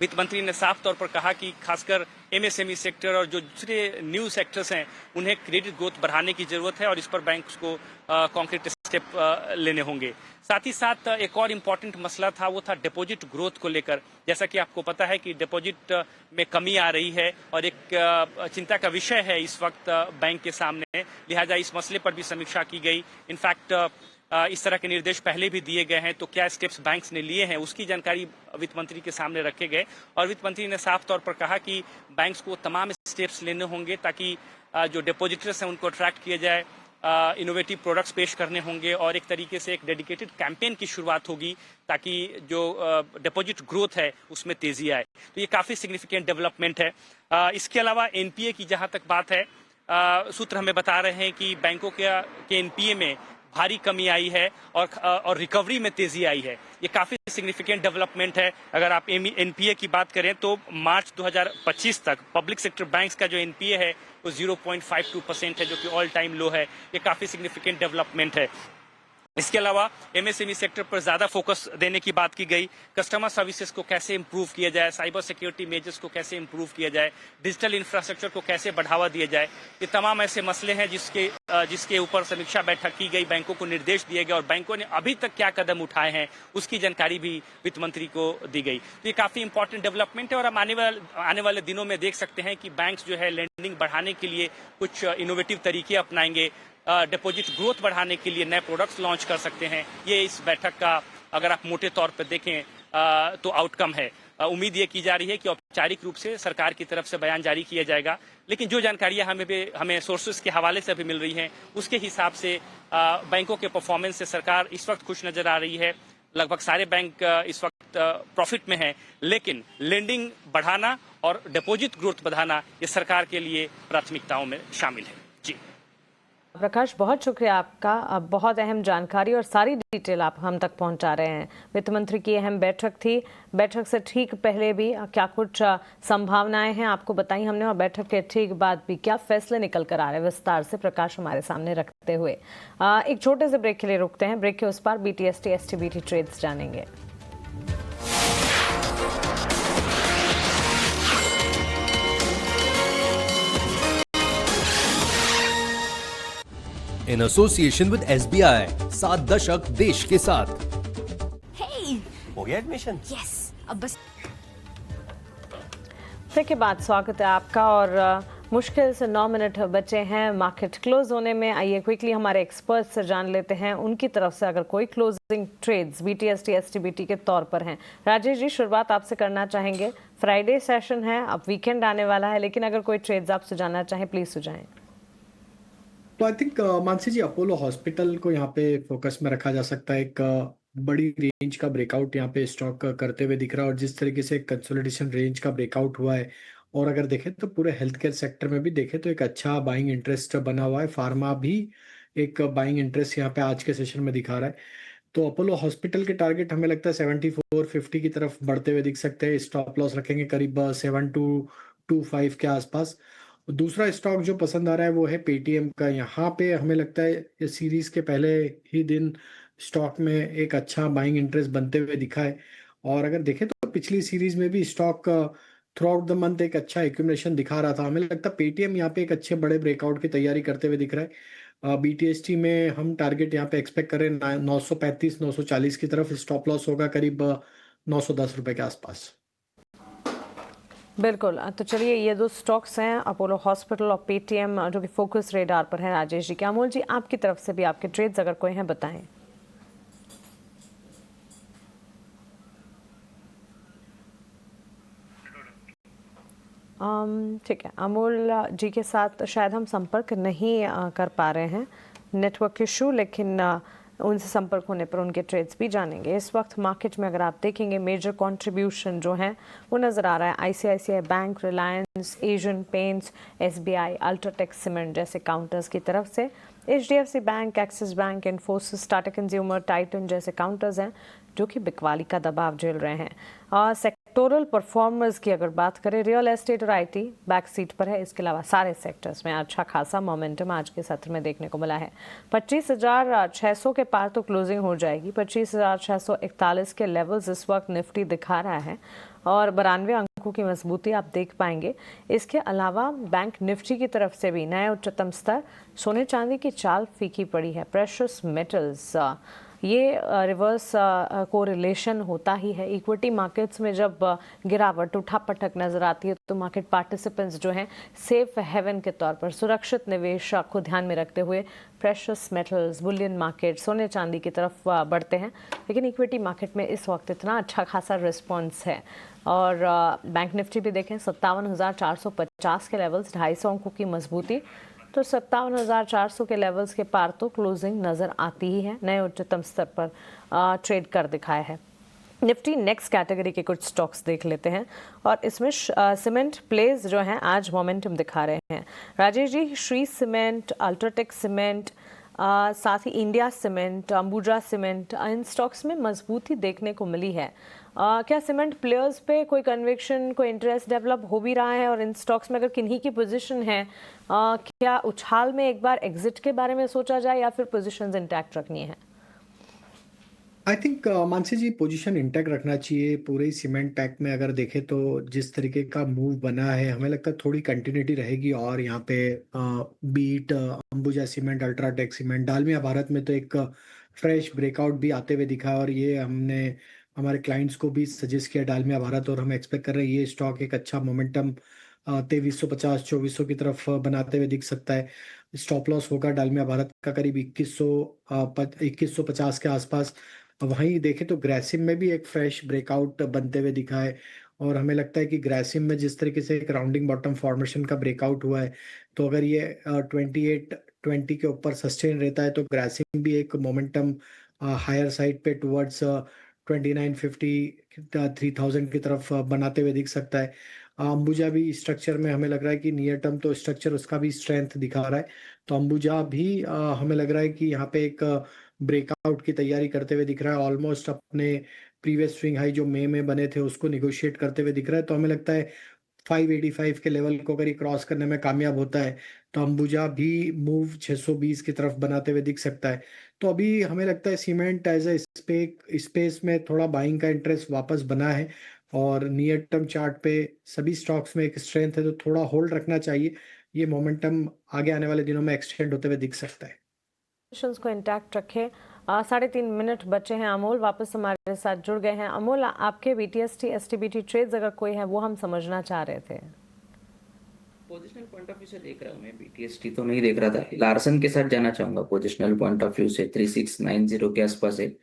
वित्त मंत्री ने साफ तौर पर कहा कि खासकर एमएसएमई सेक्टर और जो दूसरे न्यू सेक्टर्स हैं उन्हें क्रेडिट ग्रोथ बढ़ाने की जरूरत है और इस पर बैंक्स को कॉन्क्रीट स्टेप लेने होंगे। साथ ही साथ एक और इम्पॉर्टेंट मसला था, वो था डिपॉजिट ग्रोथ को लेकर। जैसा कि आपको पता है कि डिपॉजिट में कमी आ रही है और एक चिंता का विषय है इस वक्त बैंक के सामने, लिहाजा इस मसले पर भी समीक्षा की गई। इनफैक्ट इस तरह के निर्देश पहले भी दिए गए हैं, तो क्या स्टेप्स बैंक्स ने लिए हैं उसकी जानकारी वित्त मंत्री के सामने रखे गए और वित्त मंत्री ने साफ तौर पर कहा कि बैंक्स को तमाम स्टेप्स लेने होंगे ताकि जो डिपॉजिटर्स हैं उनको अट्रैक्ट किया जाए, इनोवेटिव प्रोडक्ट्स पेश करने होंगे और एक तरीके से एक डेडिकेटेड कैंपेन की शुरुआत होगी ताकि जो डिपॉजिट ग्रोथ है उसमें तेजी आए। तो ये काफी सिग्निफिकेंट डेवलपमेंट है। इसके अलावा एनपीए की जहां तक बात है, सूत्र हमें बता रहे हैं कि बैंकों के एनपीए में भारी कमी आई है और रिकवरी में तेजी आई है। ये काफी सिग्निफिकेंट डेवलपमेंट है। अगर आप एनपीए की बात करें तो मार्च 2025 तक पब्लिक सेक्टर बैंक्स का जो एनपीए है वो 0.52% है, जो कि ऑल टाइम लो है। ये काफी सिग्निफिकेंट डेवलपमेंट है। इसके अलावा एमएसएमई सेक्टर पर ज्यादा फोकस देने की बात की गई। कस्टमर सर्विसेज को कैसे इंप्रूव किया जाए, साइबर सिक्योरिटी मेजर्स को कैसे इंप्रूव किया जाए, डिजिटल इंफ्रास्ट्रक्चर को कैसे बढ़ावा दिया जाए, ये तमाम ऐसे मसले हैं जिसके ऊपर समीक्षा बैठक की गई, बैंकों को निर्देश दिए गए और बैंकों ने अभी तक क्या कदम उठाए हैं उसकी जानकारी भी वित्त मंत्री को दी गई। तो ये काफी इंपॉर्टेंट डेवलपमेंट है और हम आने वाले दिनों में देख सकते हैं कि बैंक्स जो है लेंडिंग बढ़ाने के लिए कुछ इनोवेटिव तरीके अपनाएंगे, डिपॉजिट ग्रोथ बढ़ाने के लिए नए प्रोडक्ट्स लॉन्च कर सकते हैं। ये इस बैठक का अगर आप मोटे तौर पर देखें तो आउटकम है। उम्मीद ये की जा रही है कि औपचारिक रूप से सरकार की तरफ से बयान जारी किया जाएगा, लेकिन जो जानकारियां हमें सोर्सेज के हवाले से भी मिल रही हैं उसके हिसाब से बैंकों के परफॉर्मेंस से सरकार इस वक्त खुश नजर आ रही है। लगभग सारे बैंक इस वक्त प्रॉफिट में हैं, लेकिन लेंडिंग बढ़ाना और डिपॉजिट ग्रोथ बढ़ाना ये सरकार के लिए प्राथमिकताओं में शामिल है। जी प्रकाश, बहुत शुक्रिया आपका। बहुत अहम जानकारी और सारी डिटेल आप हम तक पहुंचा रहे हैं। वित्त मंत्री की अहम बैठक थी, बैठक से ठीक पहले भी क्या कुछ संभावनाएं हैं आपको बताई हमने, और बैठक के ठीक बाद भी क्या फैसले निकल कर आ रहे हैं, विस्तार से प्रकाश हमारे सामने रखते हुए। एक छोटे से ब्रेक के लिए रुकते हैं। ब्रेक के उस पार BTST STBT ट्रेड्स जानेंगे। इन एसोसिएशन विद SBI, 7 दशक देश के साथ। हो गया एडमिशन? यस, अब बस। ब्रेक के बाद स्वागत है आपका, और मुश्किल से 9 मिनट बचे हैं मार्केट क्लोज होने में। आइए क्विकली हमारे एक्सपर्ट से जान लेते हैं उनकी तरफ से अगर कोई क्लोजिंग ट्रेड्स BTST STBT के तौर पर हैं। राजेश जी, शुरुआत आपसे करना चाहेंगे। फ्राइडे सेशन है, अब वीकेंड आने वाला है, लेकिन अगर कोई ट्रेड्स आप सुझाना चाहें प्लीज सुझाएं। तो I think Mansi ji, Apollo hospital को यहाँ पे फोकस में रखा जा सकता है। एक बड़ी रेंज का ब्रेकआउट यहाँ पे स्टॉक करते हुए दिख रहा है, और जिस तरीके से कंसोलिडेशन रेंज का ब्रेकआउट हुआ है, और अगर देखें तो पूरे हेल्थ केयर सेक्टर में भी देखें तो एक अच्छा बाइंग इंटरेस्ट बना हुआ है। फार्मा भी एक बाइंग इंटरेस्ट यहाँ पे आज के सेशन में दिखा रहा है। तो अपोलो हॉस्पिटल के टारगेट हमें लगता है 7450 की तरफ बढ़ते हुए दिख सकते हैं। स्टॉप लॉस रखेंगे करीब 7225 के आसपास। दूसरा स्टॉक जो पसंद आ रहा है वो है पेटीएम का। यहाँ पे हमें लगता है इस सीरीज के पहले ही दिन स्टॉक में एक अच्छा बाइंग इंटरेस्ट बनते हुए दिखा है, और अगर देखें तो पिछली सीरीज में भी stock through out the month एक अच्छा एक्यूमुलेशन दिखा रहा था। हमें लगता है पेटीएम यहाँ पे एक अच्छे बड़े ब्रेकआउट की तैयारी करते हुए दिख रहा है। BTST में हम टारगेट यहाँ पे एक्सपेक्ट कर रहे हैं 935 940 की तरफ। स्टॉप लॉस होगा करीब 910 रुपए के आसपास। बिल्कुल, तो चलिए ये दो स्टॉक्स हैं, अपोलो हॉस्पिटल और पेटीएम, जो कि फोकस रेडार पर है राजेश जी। अमोल जी, आपकी तरफ से भी आपके ट्रेड्स अगर कोई हैं बताएं। ठीक है, अमोल जी के साथ शायद हम संपर्क नहीं कर पा रहे हैं, नेटवर्क इशू, लेकिन उनसे संपर्क होने पर उनके ट्रेड्स भी जानेंगे। इस वक्त मार्केट में अगर आप देखेंगे मेजर कंट्रीब्यूशन जो है वो नज़र आ रहा है ICICI bank, Reliance, Asian paints, SBI, UltraTech cement जैसे काउंटर्स की तरफ से। HDFC bank, axis bank, Infosys, Tata consumer, Titan जैसे काउंटर्स हैं जो कि बिकवाली का दबाव झेल रहे हैं। और सेक्टोरल परफॉर्मर्स की अगर बात करें, रियल एस्टेट और IT बैक सीट पर है। इसके अलावा सारे सेक्टर्स में अच्छा खासा मोमेंटम आज के सत्र में देखने को मिला है। 25,600 के पार तो क्लोजिंग हो जाएगी। 25,641 के लेवल्स इस वक्त निफ्टी दिखा रहा है, और 92 अंकों की मजबूती आप देख पाएंगे। इसके अलावा बैंक निफ्टी की तरफ से भी नए उच्चतम स्तर। सोने चांदी की चाल फीकी पड़ी है। प्रेशियस मेटल्स, ये रिवर्स कोरिलेशन होता ही है। इक्विटी मार्केट्स में जब गिरावट उठापटक नजर आती है तो मार्केट पार्टिसिपेंट्स जो हैं सेफ हेवन के तौर पर सुरक्षित निवेश को ध्यान में रखते हुए प्रेशियस मेटल्स, बुलियन मार्केट, सोने चांदी की तरफ बढ़ते हैं। लेकिन इक्विटी मार्केट में इस वक्त इतना अच्छा खासा रिस्पॉन्स है। और बैंक निफ्टी भी देखें, 57,450 के लेवल्स, 250 अंकों की मजबूती। तो 57,400 के लेवल्स के पार तो क्लोजिंग नज़र आती ही है। नए उच्चतम स्तर पर ट्रेड कर दिखाया है निफ्टी। नेक्स्ट कैटेगरी के कुछ स्टॉक्स देख लेते हैं, और इसमें सीमेंट प्लेज जो हैं आज मोमेंटम दिखा रहे हैं। Rajesh ji, Shri cement, UltraTech cement, साथ ही इंडिया सीमेंट, अंबुजा सीमेंट, इन स्टॉक्स में मजबूती देखने को मिली है। क्या सीमेंट प्लेयर्स पे कोई कन्विक्शन, कोई इंटरेस्ट डेवलप हो भी रहा है, और इन स्टॉक्स में अगर किन्हीं की पोजीशन है, क्या उछाल में एक बार एग्जिट के बारे में सोचा जाए या फिर पोजीशंस इंटैक्ट रखनी है? I think Mansi ji, position intact रखना चाहिए। पूरे सीमेंट पैक में अगर देखें तो जिस तरीके का मूव बना है, हमें लगता है थोड़ी कंटिन्यूटी रहेगी। और यहाँ पे beat, Ambuja cement, UltraTech cement, Dalmia Bharat में तो एक फ्रेश ब्रेकआउट भी आते हुए दिखा है, और ये हमने हमारे क्लाइंट्स को भी सजेस्ट किया डालमिया भारत, और हम एक्सपेक्ट कर रहे हैं ये स्टॉक एक अच्छा मोमेंटम 2350 2400 की तरफ बनाते हुए दिख सकता है। स्टॉप लॉस होगा डालमिया भारत का करीब 2150 के आसपास। वहीं देखें तो ग्रेसिम में भी एक फ्रेश ब्रेकआउट बनते हुए दिखा है, और हमें लगता है कि ग्रेसिम में जिस तरीके से एक राउंडिंग बॉटम फॉर्मेशन का ब्रेकआउट हुआ है, तो अगर ये 2820 के ऊपर सस्टेन रहता है तो ग्रेसिम भी एक मोमेंटम हायर साइड पे टुवर्ड्स 2950 3000 की तरफ बनाते हुए दिख सकता है। अंबुजा भी स्ट्रक्चर में हमें लग रहा है कि नियर टर्म तो स्ट्रक्चर उसका भी स्ट्रेंथ दिखा रहा है। तो अंबुजा भी हमें लग रहा है कि यहाँ पे एक ब्रेकआउट की तैयारी करते हुए दिख रहा है, ऑलमोस्ट अपने प्रीवियस स्विंग हाई जो मई में बने थे उसको निगोशिएट करते हुए दिख रहा है। तो हमें लगता है 585 के लेवल को अगर ये क्रॉस करने में कामयाब होता है तो अंबुजा भी मूव 620 की तरफ बनाते हुए दिख सकता है। तो अभी हमें लगता है सीमेंट एज ए स्पेस में थोड़ा बाइंग का इंटरेस्ट वापस बना है और नियर टर्म चार्ट पे सभी स्टॉक्स में एक स्ट्रेंथ है, तो थोड़ा होल्ड रखना चाहिए। ये मोमेंटम आगे आने वाले दिनों में एक्सटेंड होते हुए दिख सकता है। को इंटैक्ट रखें। 3.5 मिनट बचे हैं। अमोल वापस हमारे साथ जुड़ गए हैं। अमोल, आपके BTST STBT ट्रेड्स अगर कोई है वो हम समझना चाह रहे थे। पोजिशनल पॉइंट ऑफ व्यू से देख रहा हूँ मैं, BTST तो नहीं देख रहा था। लार्सन के साथ जाना चाहूंगा पोजिशनल पॉइंट ऑफ व्यू से। 3690 के आसपास है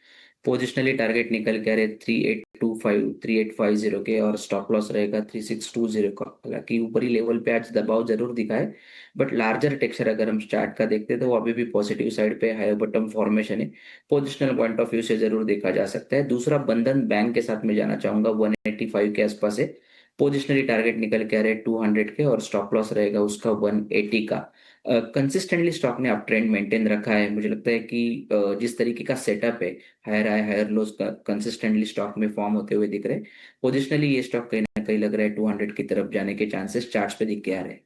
पोजिशनली, टारगेट निकल के आ रहे 3825 3850 के, और स्टॉप लॉस रहेगा 3620 का। हालांकि ऊपरी लेवल पे आज दबाव जरूर दिखा है, बट लार्जर टेक्सचर अगर हम चार्ट का देखते तो वो अभी भी पॉजिटिव साइड पे हाई बॉटम फॉर्मेशन है। पोजिशनल पॉइंट ऑफ व्यू से जरूर देखा जा सकता है। दूसरा, बंधन बैंक के साथ में जाना चाहूंगा, 185 के आसपास है पोजिशनली, टारगेट निकल के आ रहे 200 के, और स्टॉप लॉस रहेगा उसका 180 का। कंसिस्टेंटली स्टॉक ने अप ट्रेंड मेंटेन रखा है। मुझे लगता है कि जिस तरीके का सेटअप है, higher high higher lows consistently stock में फॉर्म होते हुए दिख रहे हैं। पोजिशनली ये स्टॉक कहीं ना कहीं लग रहा है 200 की तरफ जाने के चांसेस चार्ट्स पे दिख के आ रहे हैं।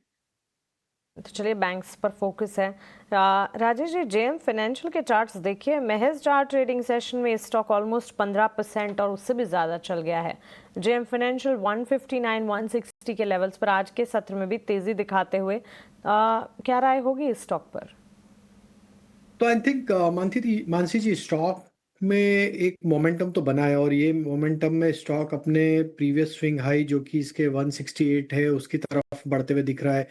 तो चलिए बैंक्स पर फोकस है। राजेश जी, JM फाइनेंशियल के चार्ट्स देखिए, महज चार्ट ट्रेडिंग सेशन में स्टॉक ऑलमोस्ट 15% और उससे भी ज़्यादा चल गया है। JM फाइनेंशियल 159 160 के लेवल्स पर आज के सत्र में भी तेज़ी दिखाते हुए क्या राय होगी इस स्टॉक पर? तो I think Mansi ji, stock में एक मोमेंटम तो बना है और ये मोमेंटम में स्टॉक अपने प्रीवियस स्विंग हाई जो कि इसके 168 है उसकी तरफ बढ़ते हुए दिख रहा है।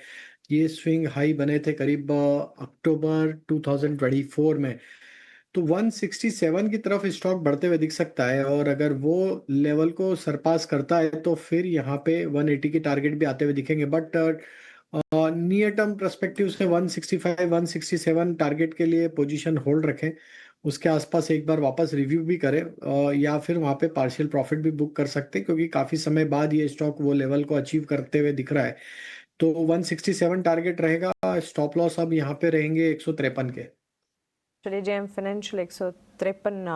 ये स्विंग हाई बने थे करीब अक्टूबर 2024 में, तो 167 की तरफ स्टॉक बढ़ते हुए दिख सकता है, और अगर वो लेवल को सरपास करता है तो फिर यहाँ पे 180 की टारगेट भी आते हुए दिखेंगे। बट नियर टर्म पर्सपेक्टिव से 165 167 टारगेट के लिए पोजीशन होल्ड रखें, उसके आसपास एक बार वापस रिव्यू भी करें, या फिर वहाँ पे पार्शियल प्रॉफिट भी बुक कर सकते हैं, क्योंकि काफ़ी समय बाद ये स्टॉक वो लेवल को अचीव करते हुए दिख रहा है। तो 167 टारगेट रहेगा, स्टॉप लॉस अब यहाँ पे रहेंगे 153 के। चलिए, JM फाइनेंशियल 153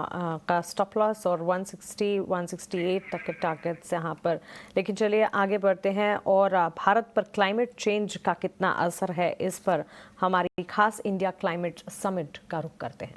का स्टॉप लॉस और 160 168 तक के टारगेट्स यहाँ पर। लेकिन चलिए आगे बढ़ते हैं और भारत पर क्लाइमेट चेंज का कितना असर है, इस पर हमारी खास इंडिया क्लाइमेट समिट का रुख करते हैं।